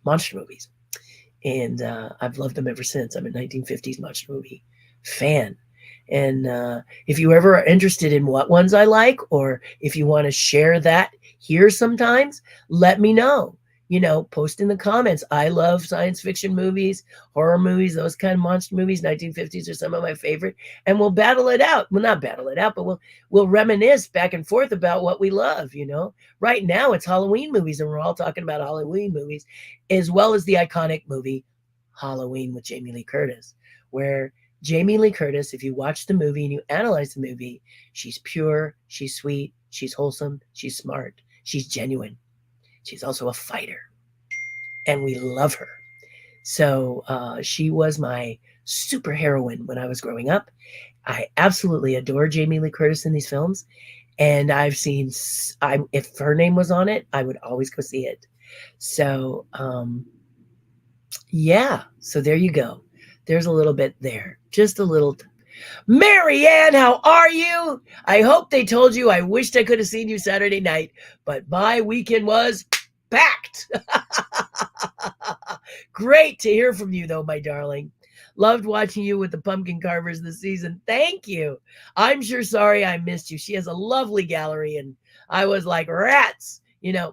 monster movies. And I've loved them ever since. I'm a 1950s monster movie fan. And if you ever are interested in what ones I like, or if you want to share that here sometimes, let me know. post in the comments. I love science fiction movies, horror movies, those kind of monster movies. 1950s are some of my favorite, and we'll battle it out. Well, not battle it out, but we'll reminisce back and forth about what we love. Right now it's Halloween movies, and we're all talking about Halloween movies, as well as the iconic movie Halloween with Jamie Lee Curtis, where Jamie Lee Curtis, if you watch the movie and you analyze the movie, she's pure, she's sweet, she's wholesome, she's smart, she's genuine. She's also a fighter, and we love her. So she was my super heroine when I was growing up. I absolutely adore Jamie Lee Curtis in these films, and I've seen. If her name was on it, I would always go see it. So yeah. So there you go. There's a little bit there, just a little. Marianne, how are you? I hope they told you I wished I could have seen you Saturday night, but my weekend was packed. Great to hear from you, though, my darling. Loved watching you with the pumpkin carvers this season. Thank you. I'm sure sorry I missed you. She has a lovely gallery, and I was like, rats,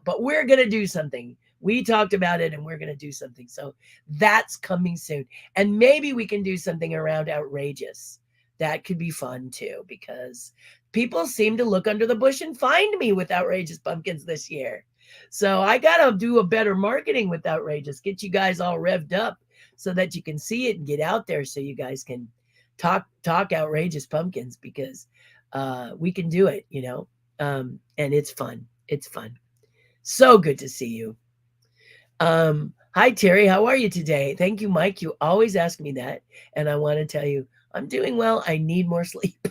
but we're going to do something. We talked about it, and we're going to do something. So that's coming soon. And maybe we can do something around outrageous. That could be fun, too, because people seem to look under the bush and find me with outrageous pumpkins this year. So I got to do a better marketing with outrageous, get you guys all revved up so that you can see it and get out there so you guys can talk outrageous pumpkins, because we can do it, and it's fun. It's fun. So good to see you. Hi, Terry. How are you today? Thank you, Mike. You always ask me that. And I want to tell you, I'm doing well. I need more sleep.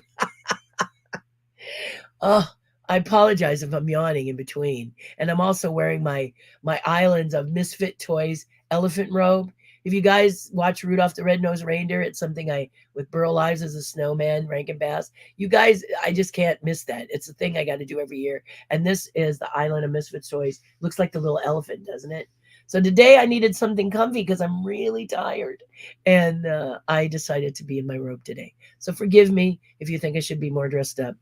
Oh, I apologize if I'm yawning in between. And I'm also wearing my Islands of Misfit Toys elephant robe. If you guys watch Rudolph the Red-Nosed Reindeer, it's something with Burl Ives as a snowman, Rankin Bass. You guys, I just can't miss that. It's a thing I got to do every year. And this is the Island of Misfit Toys. Looks like the little elephant, doesn't it? So today I needed something comfy because I'm really tired. And I decided to be in my robe today. So forgive me if you think I should be more dressed up.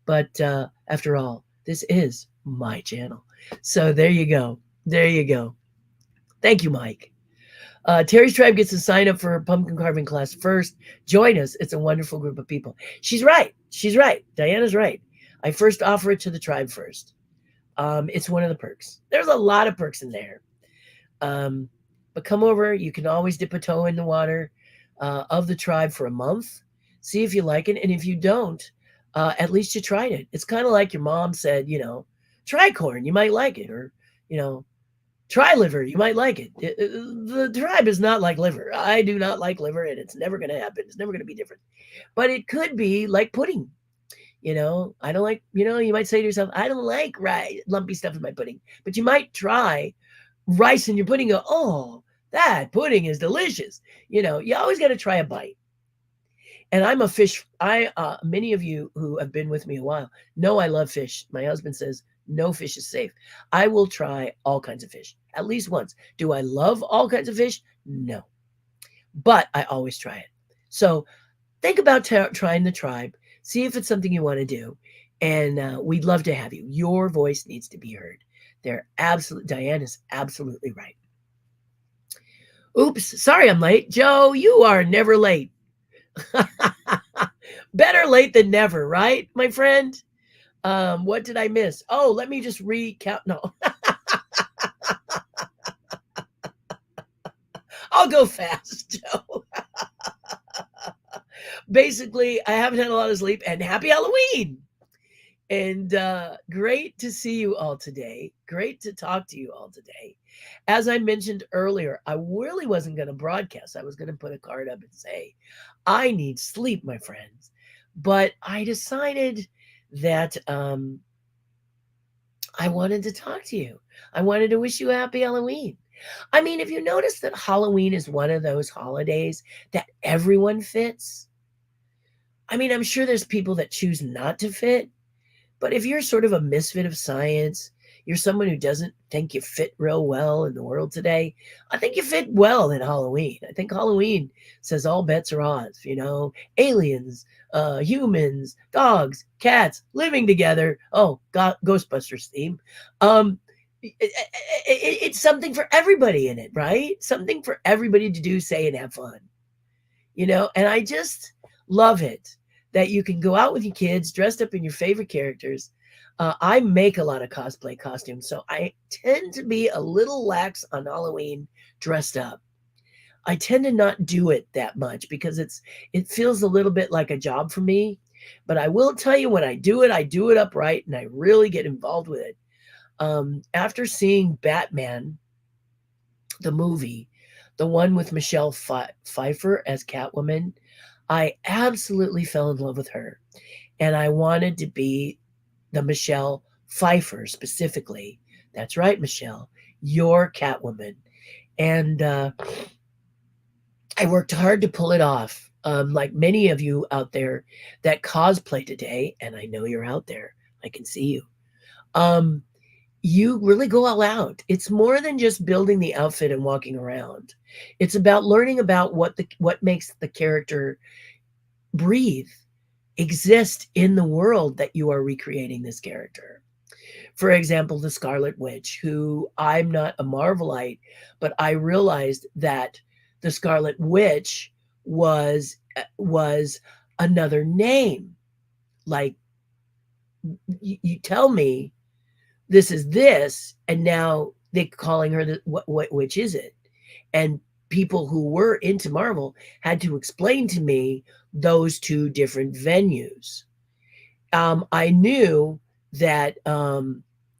But after all, this is my channel. So there you go. There you go. Thank you, Mike. Terry's Tribe gets to sign up for a pumpkin carving class first. Join us. It's a wonderful group of people. She's right. She's right. Diana's right. I first offer it to the tribe first. It's one of the perks. There's a lot of perks in there. But come over. You can always dip a toe in the water of the tribe for a month. See if you like it. And if you don't, at least you tried it. It's kind of like your mom said, try corn. You might like it. Or, try liver. You might like it. The tribe is not like liver. I do not like liver, and it's never going to happen. It's never going to be different. But it could be like pudding. I don't like, you might say to yourself, I don't like lumpy stuff in my pudding. But you might try rice in your pudding. Go, oh, that pudding is delicious. You always got to try a bite. And I'm a fish. Many of you who have been with me a while know I love fish. My husband says no fish is safe. I will try all kinds of fish at least once. Do I love all kinds of fish? No, but I always try it. So think about trying the tribe. See if it's something you want to do, and we'd love to have you. Your voice needs to be heard. Diane is absolutely right. Oops, sorry I'm late. Joe, you are never late. Better late than never, right, my friend? What did I miss? Oh, let me just recount. No. I'll go fast, Joe. Basically, I haven't had a lot of sleep, and happy Halloween. And great to see you all today. Great to talk to you all today. As I mentioned earlier, I really wasn't going to broadcast. I was going to put a card up and say, I need sleep, my friends. But I decided that I wanted to talk to you. I wanted to wish you a happy Halloween. I mean, if you notice that Halloween is one of those holidays that everyone fits, I mean, I'm sure there's people that choose not to fit. But if you're sort of a misfit of science, you're someone who doesn't think you fit real well in the world today, I think you fit well in Halloween. I think Halloween says all bets are odds, aliens, humans, dogs, cats living together. Oh, Ghostbusters theme. It's something for everybody in it, right? Something for everybody to do, say, and have fun, and I just love it that you can go out with your kids dressed up in your favorite characters. I make a lot of cosplay costumes, so I tend to be a little lax on Halloween dressed up. I tend to not do it that much because it feels a little bit like a job for me. But I will tell you, when I do it upright and I really get involved with it. After seeing Batman, the movie, the one with Michelle Pfeiffer as Catwoman, I absolutely fell in love with her. And I wanted to be the Michelle Pfeiffer specifically. That's right, Michelle, your Catwoman. And I worked hard to pull it off. Like many of you out there that cosplay today, and I know you're out there, I can see you. Um, you really go all out. It's more than just building the outfit and walking around. It's about learning about what makes the character breathe, exist in the world that you are recreating this character. For example, the Scarlet Witch, who I'm not a Marvelite, but I realized that the Scarlet Witch was another name. Like you tell me this is this, and now they're calling her what which is it? And people who were into Marvel had to explain to me those two different venues. I knew that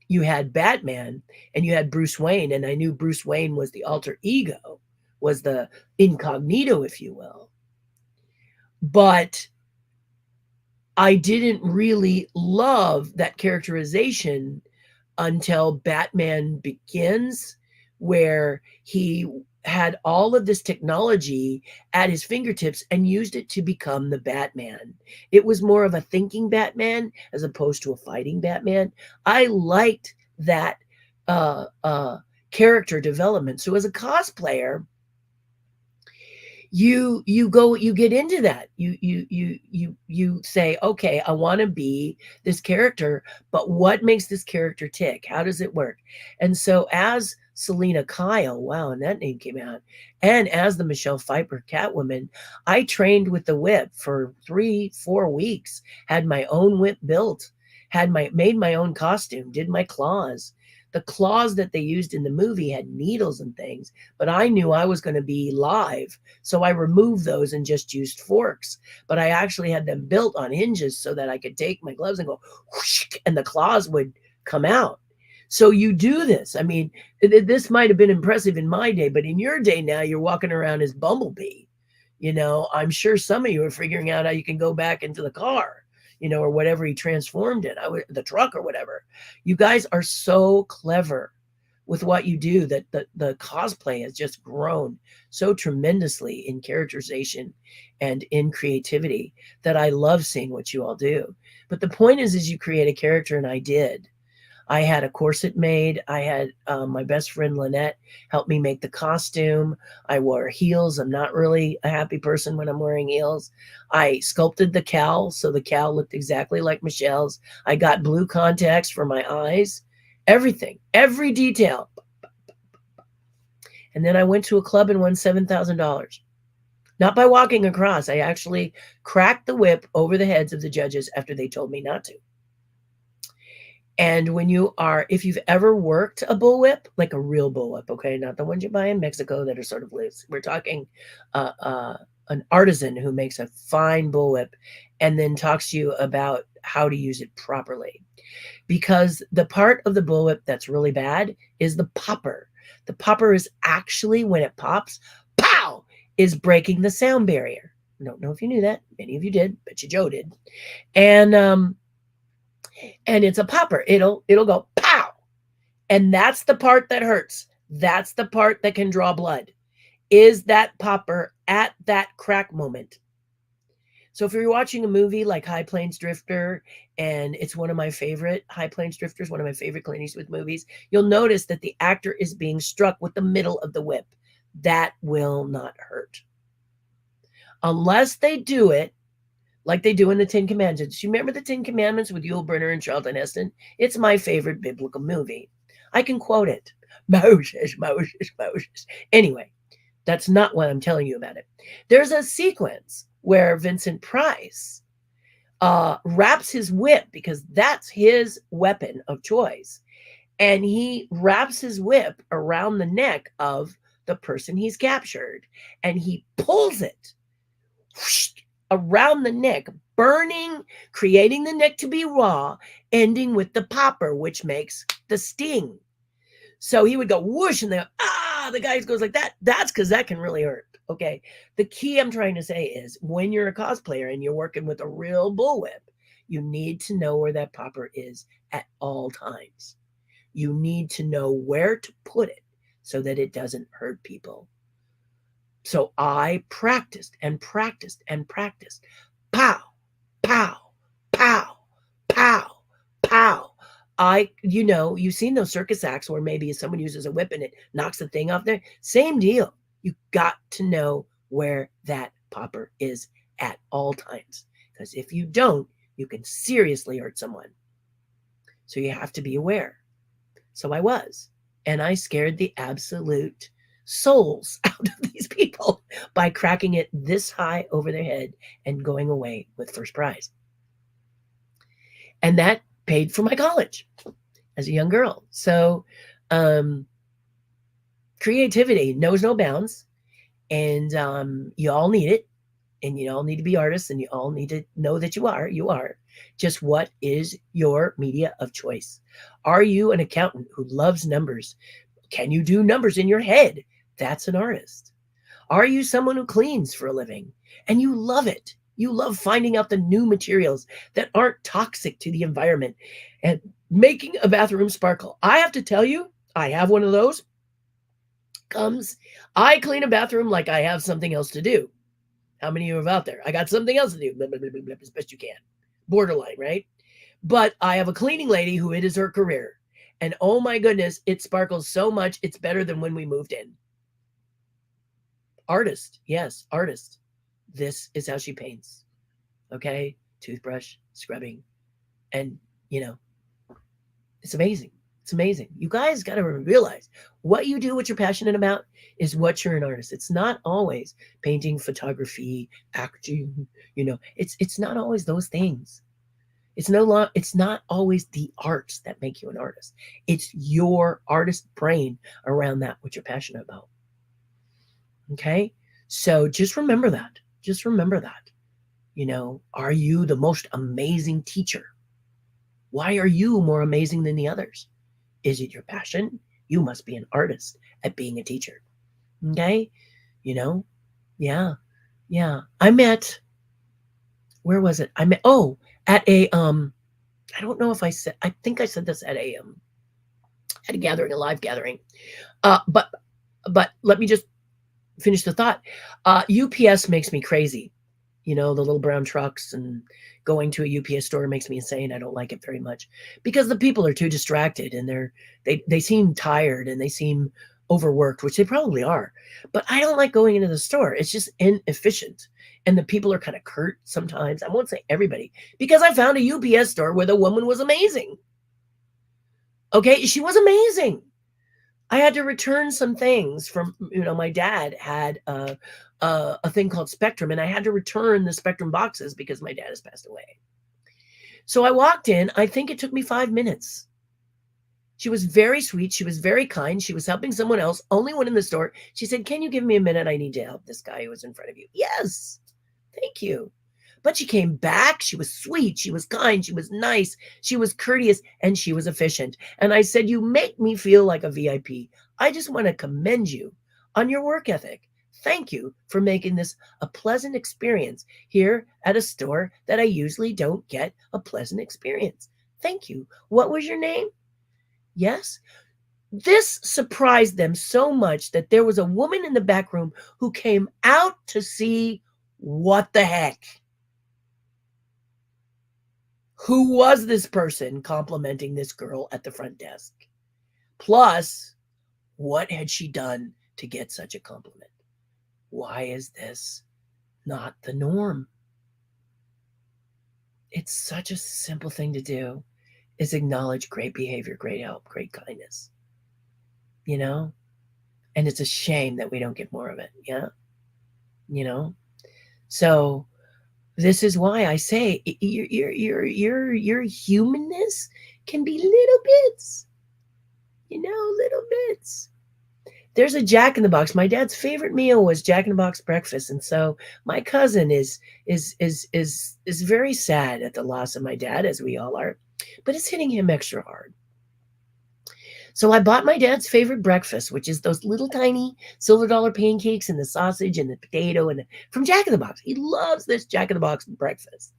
you had Batman and you had Bruce Wayne, and I knew Bruce Wayne was the alter ego, was the incognito, if you will. But I didn't really love that characterization until Batman Begins, where he had all of this technology at his fingertips and used it to become the Batman. It was more of a thinking Batman as opposed to a fighting Batman. I liked that character development. So as a cosplayer, you get into that. You say, okay, I want to be this character, but what makes this character tick? How does it work? And so as Selena Kyle, wow, and that name came out, and as the Michelle Pfeiffer Catwoman, I trained with the whip for 3-4 weeks, had my own whip built, made my own costume, did my claws. The claws that they used in the movie had needles and things, but I knew I was going to be live, so I removed those and just used forks. But I actually had them built on hinges so that I could take my gloves and go whoosh, and the claws would come out. So you do this. I mean, this might have been impressive in my day, but in your day now, you're walking around as Bumblebee. I'm sure some of you are figuring out how you can go back into the car, or whatever he transformed in, the truck or whatever. You guys are so clever with what you do that the cosplay has just grown so tremendously in characterization and in creativity that I love seeing what you all do. But the point is you create a character, and I did. I had a corset made. I had my best friend Lynette help me make the costume. I wore heels. I'm not really a happy person when I'm wearing heels. I sculpted the cowl so the cowl looked exactly like Michelle's. I got blue contacts for my eyes. Everything, every detail. And then I went to a club and won $7,000. Not by walking across. I actually cracked the whip over the heads of the judges after they told me not to. And if you've ever worked a bullwhip, like a real bullwhip, okay, not the ones you buy in Mexico that are sort of loose. We're talking an artisan who makes a fine bullwhip and then talks to you about how to use it properly. Because the part of the bullwhip that's really bad is the popper. The popper is actually, when it pops, pow, is breaking the sound barrier. I don't know if you knew that. Many of you did. Bet you Joe did. And it's a popper. It'll go pow. And that's the part that hurts. That's the part that can draw blood. Is that popper at that crack moment. So if you're watching a movie like High Plains Drifter, and it's one of my favorite, High Plains Drifter is one of my favorite Clint Eastwood movies, you'll notice that the actor is being struck with the middle of the whip. That will not hurt. Unless they do it like they do in the Ten Commandments. You remember the Ten Commandments with Yul Brynner and Charlton Heston? It's my favorite biblical movie. I can quote it. Moses, Moses, Moses. Anyway, that's not what I'm telling you about it. There's a sequence where Vincent Price wraps his whip, because that's his weapon of choice. And he wraps his whip around the neck of the person he's captured, and he pulls it whoosh, around the neck, burning, creating the neck to be raw, ending with the popper, which makes the sting. So he would go whoosh, and the guy goes like that. That's because that can really hurt. Okay. The key I'm trying to say is, when you're a cosplayer and you're working with a real bullwhip, you need to know where that popper is at all times. You need to know where to put it so that it doesn't hurt people. So I practiced and practiced and practiced. Pow, pow, pow, pow, pow. You've seen those circus acts where maybe someone uses a whip and it knocks the thing off there. Same deal. You got to know where that popper is at all times. Because if you don't, you can seriously hurt someone. So you have to be aware. So I was. And I scared the absolute souls out of these people by cracking it this high over their head and going away with first prize. And that paid for my college as a young girl. So creativity knows no bounds, and you all need it, and you all need to be artists, and you all need to know that you are. Just what is your media of choice? Are you an accountant who loves numbers? Can you do numbers in your head? That's an artist. Are you someone who cleans for a living and you love it? You love finding out the new materials that aren't toxic to the environment and making a bathroom sparkle. I have to tell you, I have one of those. I clean a bathroom like I have something else to do. How many of you are out there? I got something else to do. Blah, blah, blah, blah, as best you can. Borderline, right? But I have a cleaning lady who it is her career. And oh my goodness, it sparkles so much. It's better than when we moved in. Artist. Yes, artist. This is how she paints. Okay? Toothbrush, scrubbing. And, it's amazing. It's amazing. You guys got to realize what you do, what you're passionate about, is what you're an artist. It's not always painting, photography, acting. It's not always those things. It's not always the arts that make you an artist. It's your artist brain around that, what you're passionate about. Okay? So just remember that. Just remember that. Are you the most amazing teacher? Why are you more amazing than the others? Is it your passion? You must be an artist at being a teacher. Okay? Yeah. I met, where was it? At a, I don't know if I think I said this at a gathering, a live gathering. But let me just finish the thought. UPS makes me crazy. The little brown trucks, and going to a UPS store makes me insane. I don't like it very much because the people are too distracted, and they seem tired, and they seem overworked, which they probably are. But I don't like going into the store. It's just inefficient. And the people are kind of curt sometimes. I won't say everybody, because I found a UPS store where the woman was amazing. Okay, she was amazing. I had to return some things from, my dad had a thing called Spectrum, and I had to return the Spectrum boxes because my dad has passed away. So I walked in. I think it took me 5 minutes. She was very sweet. She was very kind. She was helping someone else, only one in the store. She said, "Can you give me a minute? I need to help this guy who was in front of you." Yes, thank you. But she came back. She was sweet. She was kind. She was nice. She was courteous, and she was efficient. And I said, "You make me feel like a VIP. I just want to commend you on your work ethic. Thank you for making this a pleasant experience here at a store that I usually don't get a pleasant experience. Thank you. What was your name?" Yes. This surprised them so much that there was a woman in the back room who came out to see what the heck. Who was this person complimenting this girl at the front desk? Plus, what had she done to get such a compliment? Why is this not the norm? It's such a simple thing to do, is acknowledge great behavior, great help, great kindness. you know? And it's a shame that we don't get more of it. Yeah. You know? So this is why I say your humanness can be little bits, little bits. There's a Jack in the Box. My dad's favorite meal was Jack in the Box breakfast, and so my cousin is very sad at the loss of my dad, as we all are, but it's hitting him extra hard. So I bought my dad's favorite breakfast, which is those little tiny silver dollar pancakes and the sausage and the potato from Jack in the Box. He loves this Jack in the Box breakfast.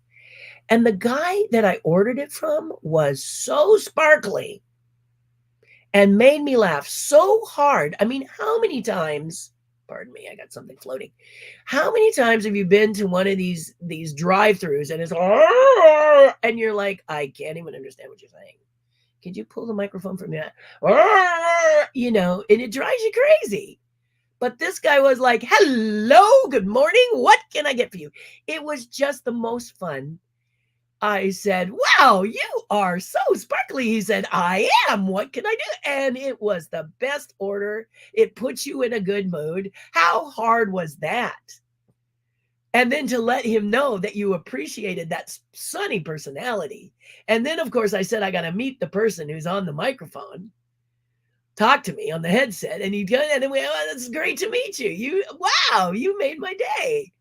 And the guy that I ordered it from was so sparkly and made me laugh so hard. I mean, how many times, pardon me, I got something floating. How many times have you been to one of these drive-throughs and it's and you're like, I can't even understand what you're saying. Could you pull the microphone from that? And it drives you crazy. But this guy was like, hello, good morning. What can I get for you? It was just the most fun. I said, wow, you are so sparkly. He said, I am. What can I do? And it was the best order. It puts you in a good mood. How hard was that? And then to let him know that you appreciated that sunny personality. And then, of course, I said, I got to meet the person who's on the microphone, talk to me on the headset. And he'd go, and then oh, that's great to meet you. Wow, you made my day,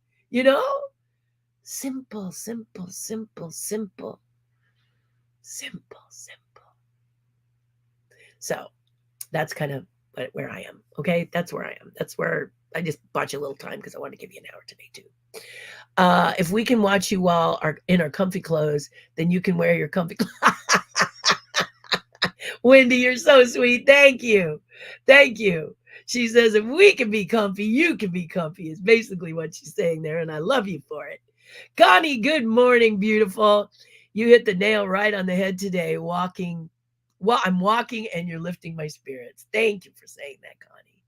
Simple, simple, simple, simple, simple, simple. So that's kind of where I am. Okay. That's where I am. That's where I just bought you a little time because I want to give you an hour today too. If we can watch you while in our comfy clothes, then you can wear your comfy clothes. Wendy, you're so sweet. Thank you. Thank you. She says, if we can be comfy, you can be comfy, is basically what she's saying there. And I love you for it. Connie, good morning, beautiful. You hit the nail right on the head today. I'm walking and you're lifting my spirits. Thank you for saying that, Connie.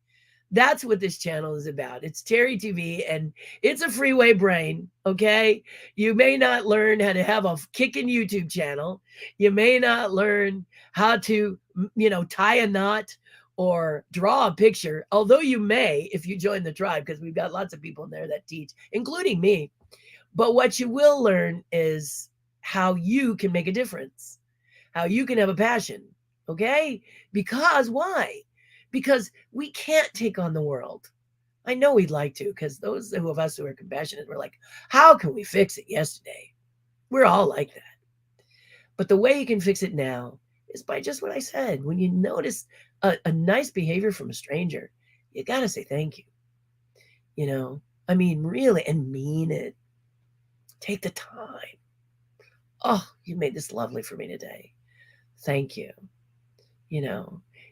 That's what this channel is about. It's Terri TV and it's a freeway brain, okay? You may not learn how to have a kicking YouTube channel. You may not learn how to, tie a knot or draw a picture, although you may if you join the tribe, because we've got lots of people in there that teach, including me. But what you will learn is how you can make a difference, how you can have a passion, okay? Because why? Because we can't take on the world. I know we'd like to, because those of us who are compassionate, we're like, how can we fix it yesterday? We're all like that. But the way you can fix it now is by just what I said. When you notice a nice behavior from a stranger, you got to say thank you. I mean, really, and mean it. Take the time. Oh, you made this lovely for me today. Thank you.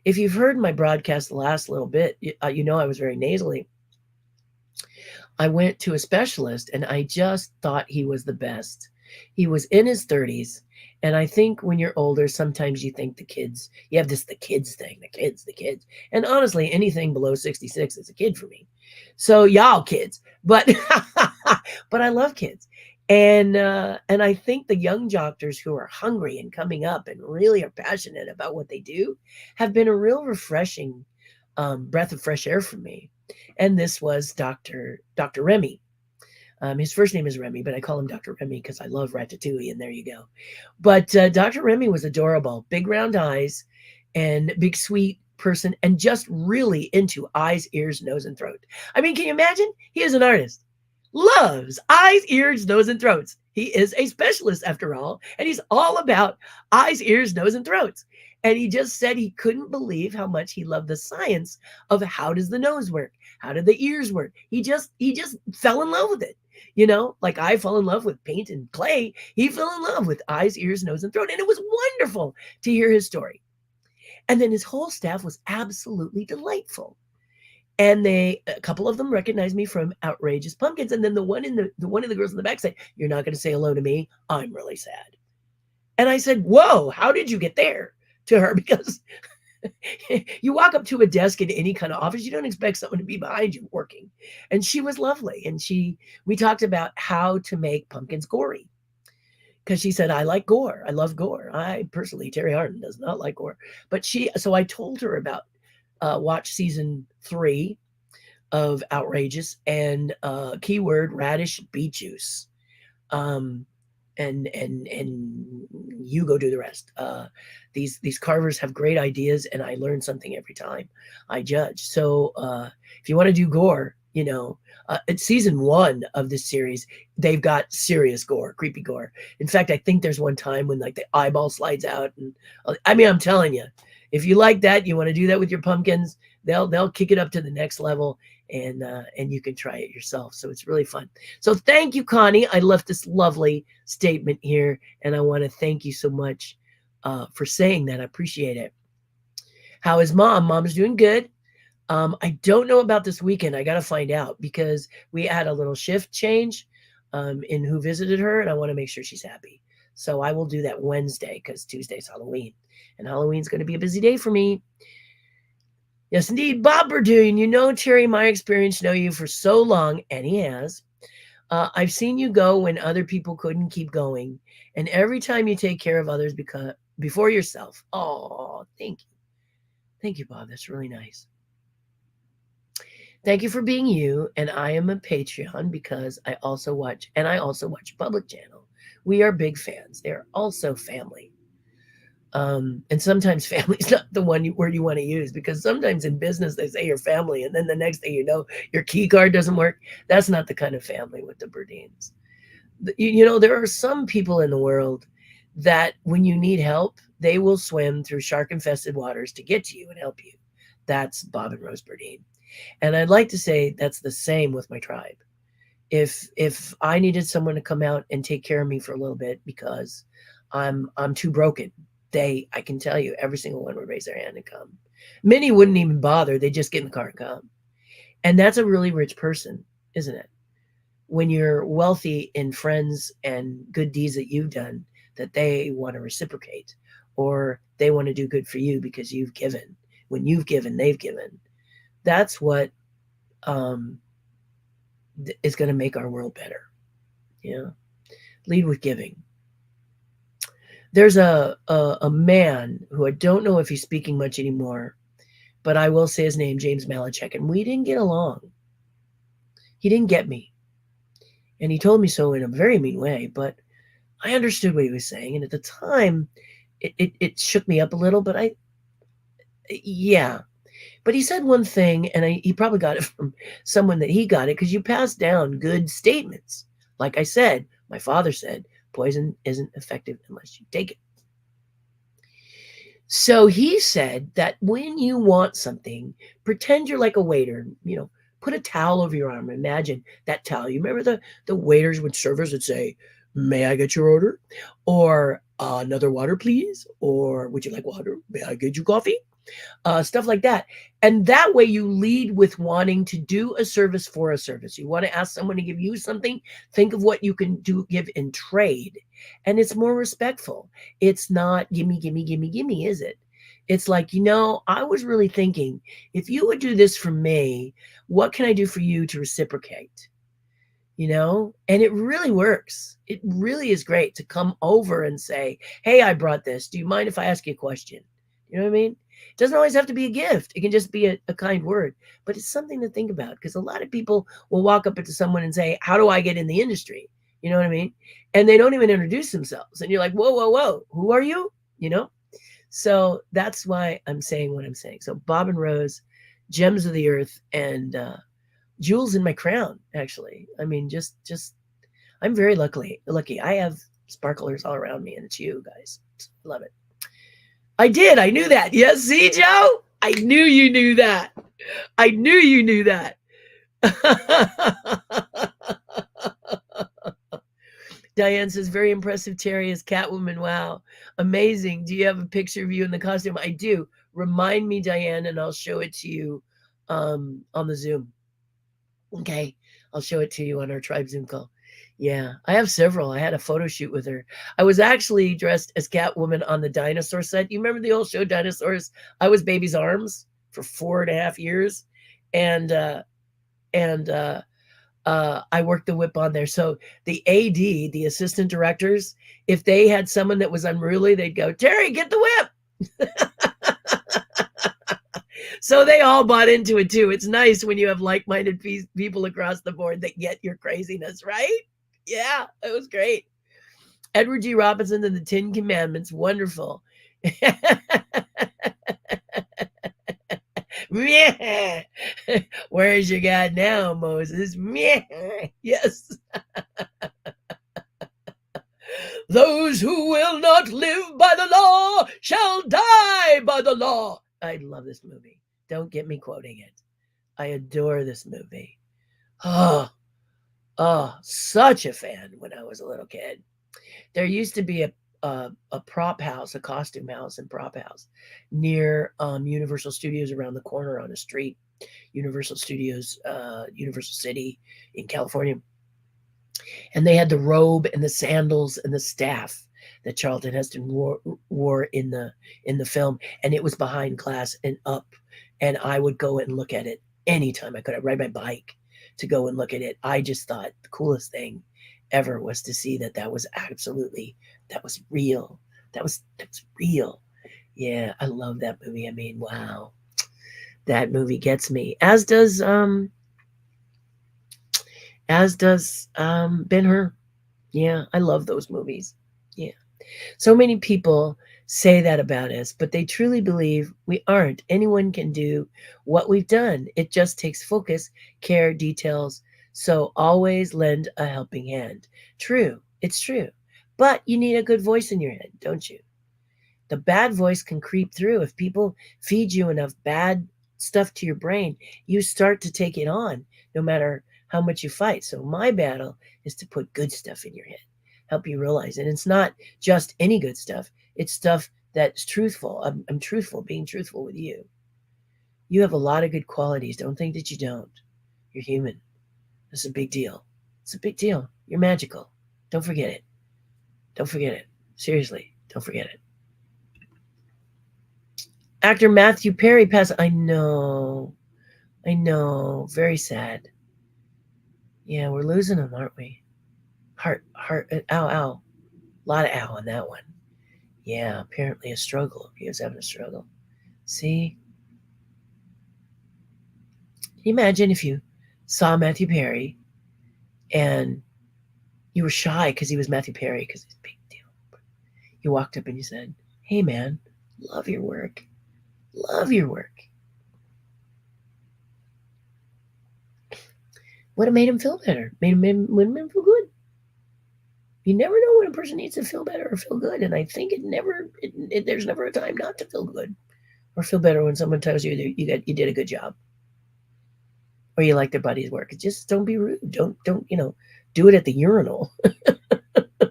If you've heard my broadcast the last little bit, I was very nasally. I went to a specialist and I just thought he was the best. He was in his 30s. And I think when you're older, sometimes you think you have the kids thing, the kids. And honestly, anything below 66 is a kid for me. So y'all kids, but, but I love kids. And I think the young doctors who are hungry and coming up and really are passionate about what they do have been a real refreshing breath of fresh air for me. And this was Dr. Remy. His first name is Remy, but I call him Dr. Remy because I love Ratatouille, and there you go. But Dr. Remy was adorable, big round eyes and big sweet person, and just really into eyes, ears, nose, and throat. I mean, can you imagine? He is an artist. Loves eyes, ears, nose, and throats. He is a specialist after all, and he's all about eyes, ears, nose, and throats. And he just said he couldn't believe how much he loved the science of how does the nose work? How do the ears work? He just fell in love with it. Like I fell in love with paint and clay. He fell in love with eyes, ears, nose, and throat. And it was wonderful to hear his story. And then his whole staff was absolutely delightful. And a couple of them recognized me from Outrageous Pumpkins. And then the one of the girls in the back said, you're not going to say hello to me. I'm really sad. And I said, whoa, how did you get there? To her, because you walk up to a desk in any kind of office, you don't expect someone to be behind you working. And she was lovely. And we talked about how to make pumpkins gory. Because she said, I like gore. I love gore. I personally, Terri Hardin does not like gore. But so I told her about watch season 3 of Outrageous, and keyword radish beet juice. Um, and you go do the rest. These carvers have great ideas, and I learn something every time I judge. So if you want to do gore, it's season 1 of this series. They've got serious gore, creepy gore. In fact, I think there's one time when like the eyeball slides out, and I mean, I'm telling you, if you like that, you want to do that with your pumpkins, they'll kick it up to the next level, and you can try it yourself. So it's really fun. So thank you, Connie. I left this lovely statement here, and I want to thank you so much for saying that. I appreciate it. How is mom? Mom's doing good. I don't know about this weekend. I got to find out because we had a little shift change in who visited her, and I want to make sure she's happy. So I will do that Wednesday because Tuesday's Halloween, and Halloween's going to be a busy day for me. Yes, indeed. Bob Berdoon, Terri, my experience, know you for so long, and he has. I've seen you go when other people couldn't keep going, and every time you take care of others before yourself. Oh, thank you. Thank you, Bob. That's really nice. Thank you for being you, and I am a Patreon because I also watch Public Channel. We are big fans. They're also family. And sometimes family's not the word you want to use, because sometimes in business they say you're family, and then the next thing you know, your key card doesn't work. That's not the kind of family with the Burdines. There are some people in the world that when you need help, they will swim through shark-infested waters to get to you and help you. That's Bob and Rose Burdine. And I'd like to say that's the same with my tribe. If I needed someone to come out and take care of me for a little bit because I'm too broken, I can tell you, every single one would raise their hand and come. Many wouldn't even bother. They just get in the car and come. And that's a really rich person, isn't it? When you're wealthy in friends and good deeds that you've done, that they want to reciprocate, or they want to do good for you because you've given. When you've given, they've given. That's what is going to make our world better. Lead with giving. There's a man who I don't know if he's speaking much anymore, but I will say his name, James Malachek, and we didn't get along. He didn't get me. And he told me so in a very mean way, but I understood what he was saying. And at the time, it shook me up a little, but But he said one thing, and he probably got it from someone that he got it, because you pass down good statements. Like I said, my father said, poison isn't effective unless you take it. So he said that when you want something, pretend you're like a waiter, put a towel over your arm. Imagine that towel. You remember the waiters with servers would say, "May I get your order?" Or "Another water, please?" Or "Would you like water? May I get you coffee?" Stuff like that. And that way you lead with wanting to do a service for a service. You want to ask someone to give you something, think of what you can give in trade. And it's more respectful. It's not gimme, gimme, gimme, gimme, is it? It's like, I was really thinking, if you would do this for me, what can I do for you to reciprocate? And it really works. It really is great to come over and say, "Hey, I brought this. Do you mind if I ask you a question?" You know what I mean? It doesn't always have to be a gift. It can just be a kind word, but it's something to think about, because a lot of people will walk up to someone and say, "How do I get in the industry?" You know what I mean? And they don't even introduce themselves. And you're like, whoa, whoa, whoa, who are you? So that's why I'm saying what I'm saying. So Bob and Rose, gems of the earth, and jewels in my crown, actually. I mean, just I'm very lucky. I have sparklers all around me, and it's you guys. Love it. I did. I knew that. Yes, see, Joe? I knew you knew that. I knew you knew that. Diane says, "Very impressive, Terri, as Catwoman. Wow. Amazing. Do you have a picture of you in the costume?" I do. Remind me, Diane, and I'll show it to you on the Zoom. Okay. I'll show it to you on our tribe Zoom call. Yeah, I have several. I had a photo shoot with her. I was actually dressed as Catwoman on the dinosaur set. You remember the old show Dinosaurs? I was Baby's Arms for 4.5 years. And I worked the whip on there. So the AD, the assistant directors, if they had someone that was unruly, they'd go, "Terri, get the whip." So they all bought into it too. It's nice when you have like-minded people across the board that get your craziness, right? Yeah, it was great. Edward G. Robinson and the Ten Commandments, wonderful. Where's your God now, Moses? Yes. Those who will not live by the law shall die by the law. I love this movie. Don't get me quoting it. I adore this movie. Oh, such a fan when I was a little kid. There used to be a prop house, a costume house and prop house near Universal Studios around the corner on a street. Universal Studios, Universal City in California. And they had the robe and the sandals and the staff that Charlton Heston wore in the film, and it was behind glass and up, and I would go and look at it anytime I could. I'd ride my bike to go and look at it. I just thought the coolest thing ever was to see that was real. That was real. Yeah, I love that movie. I mean, wow. That movie gets me. As does Ben-Hur. Yeah, I love those movies. Yeah. So many people say that about us, but they truly believe we aren't. Anyone can do what we've done. It just takes focus, care, details. So always lend a helping hand. True, it's true. But you need a good voice in your head, don't you? The bad voice can creep through. If people feed you enough bad stuff to your brain, you start to take it on, no matter how much you fight. So my battle is to put good stuff in your head, help you realize it. And it's not just any good stuff. It's stuff that's truthful. I'm truthful, being truthful with you. You have a lot of good qualities. Don't think that you don't. You're human. It's a big deal. It's a big deal. You're magical. Don't forget it. Don't forget it. Seriously, don't forget it. Actor Matthew Perry passed. I know. Very sad. Yeah, we're losing him, aren't we? Heart, ow. A lot of ow on that one. Yeah, apparently a struggle. He was having a struggle. See? Can you imagine if you saw Matthew Perry and you were shy because he was Matthew Perry, because he's a big deal. You walked up and you said, "Hey, man, love your work. Love your work." Would have made him feel better. Would have made him feel good. You never know when a person needs to feel better or feel good, and I think there's never a time not to feel good or feel better when someone tells you that you did a good job, or you like their buddy's work. Just don't be rude. Don't do it at the urinal.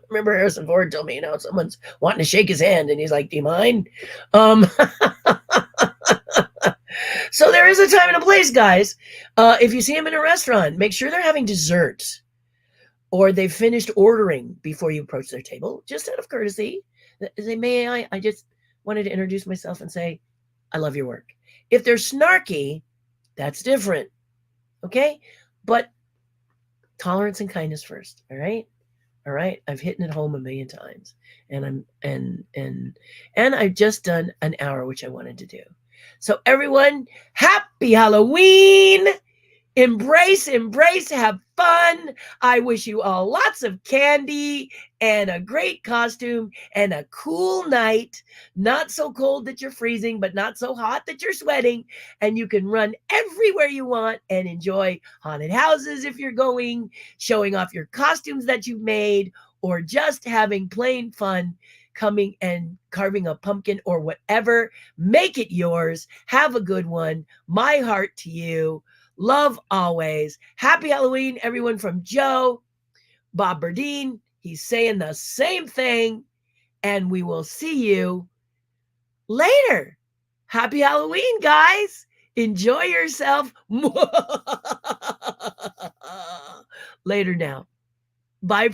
Remember Harrison Ford told me, someone's wanting to shake his hand, and he's like, "Do you mind?" So there is a time and a place, guys. If you see them in a restaurant, make sure they're having dessert, or they've finished ordering before you approach their table, just out of courtesy. Say, "May I just wanted to introduce myself and say, I love your work." If they're snarky, that's different. Okay? But tolerance and kindness first. All right? All right? I've hit it home a million times. And I've just done an hour, which I wanted to do. So everyone, happy Halloween. Embrace, have fun. I wish you all lots of candy and a great costume and a cool night. Not so cold that you're freezing, but not so hot that you're sweating. And you can run everywhere you want and enjoy haunted houses if you're going, showing off your costumes that you've made, or just having plain fun coming and carving a pumpkin or whatever. Make it yours. Have a good one. My heart to you. Love always. Happy Halloween, everyone, from Joe. Bob Burdine, he's saying the same thing. And we will see you later. Happy Halloween, guys. Enjoy yourself. Later now. Bye.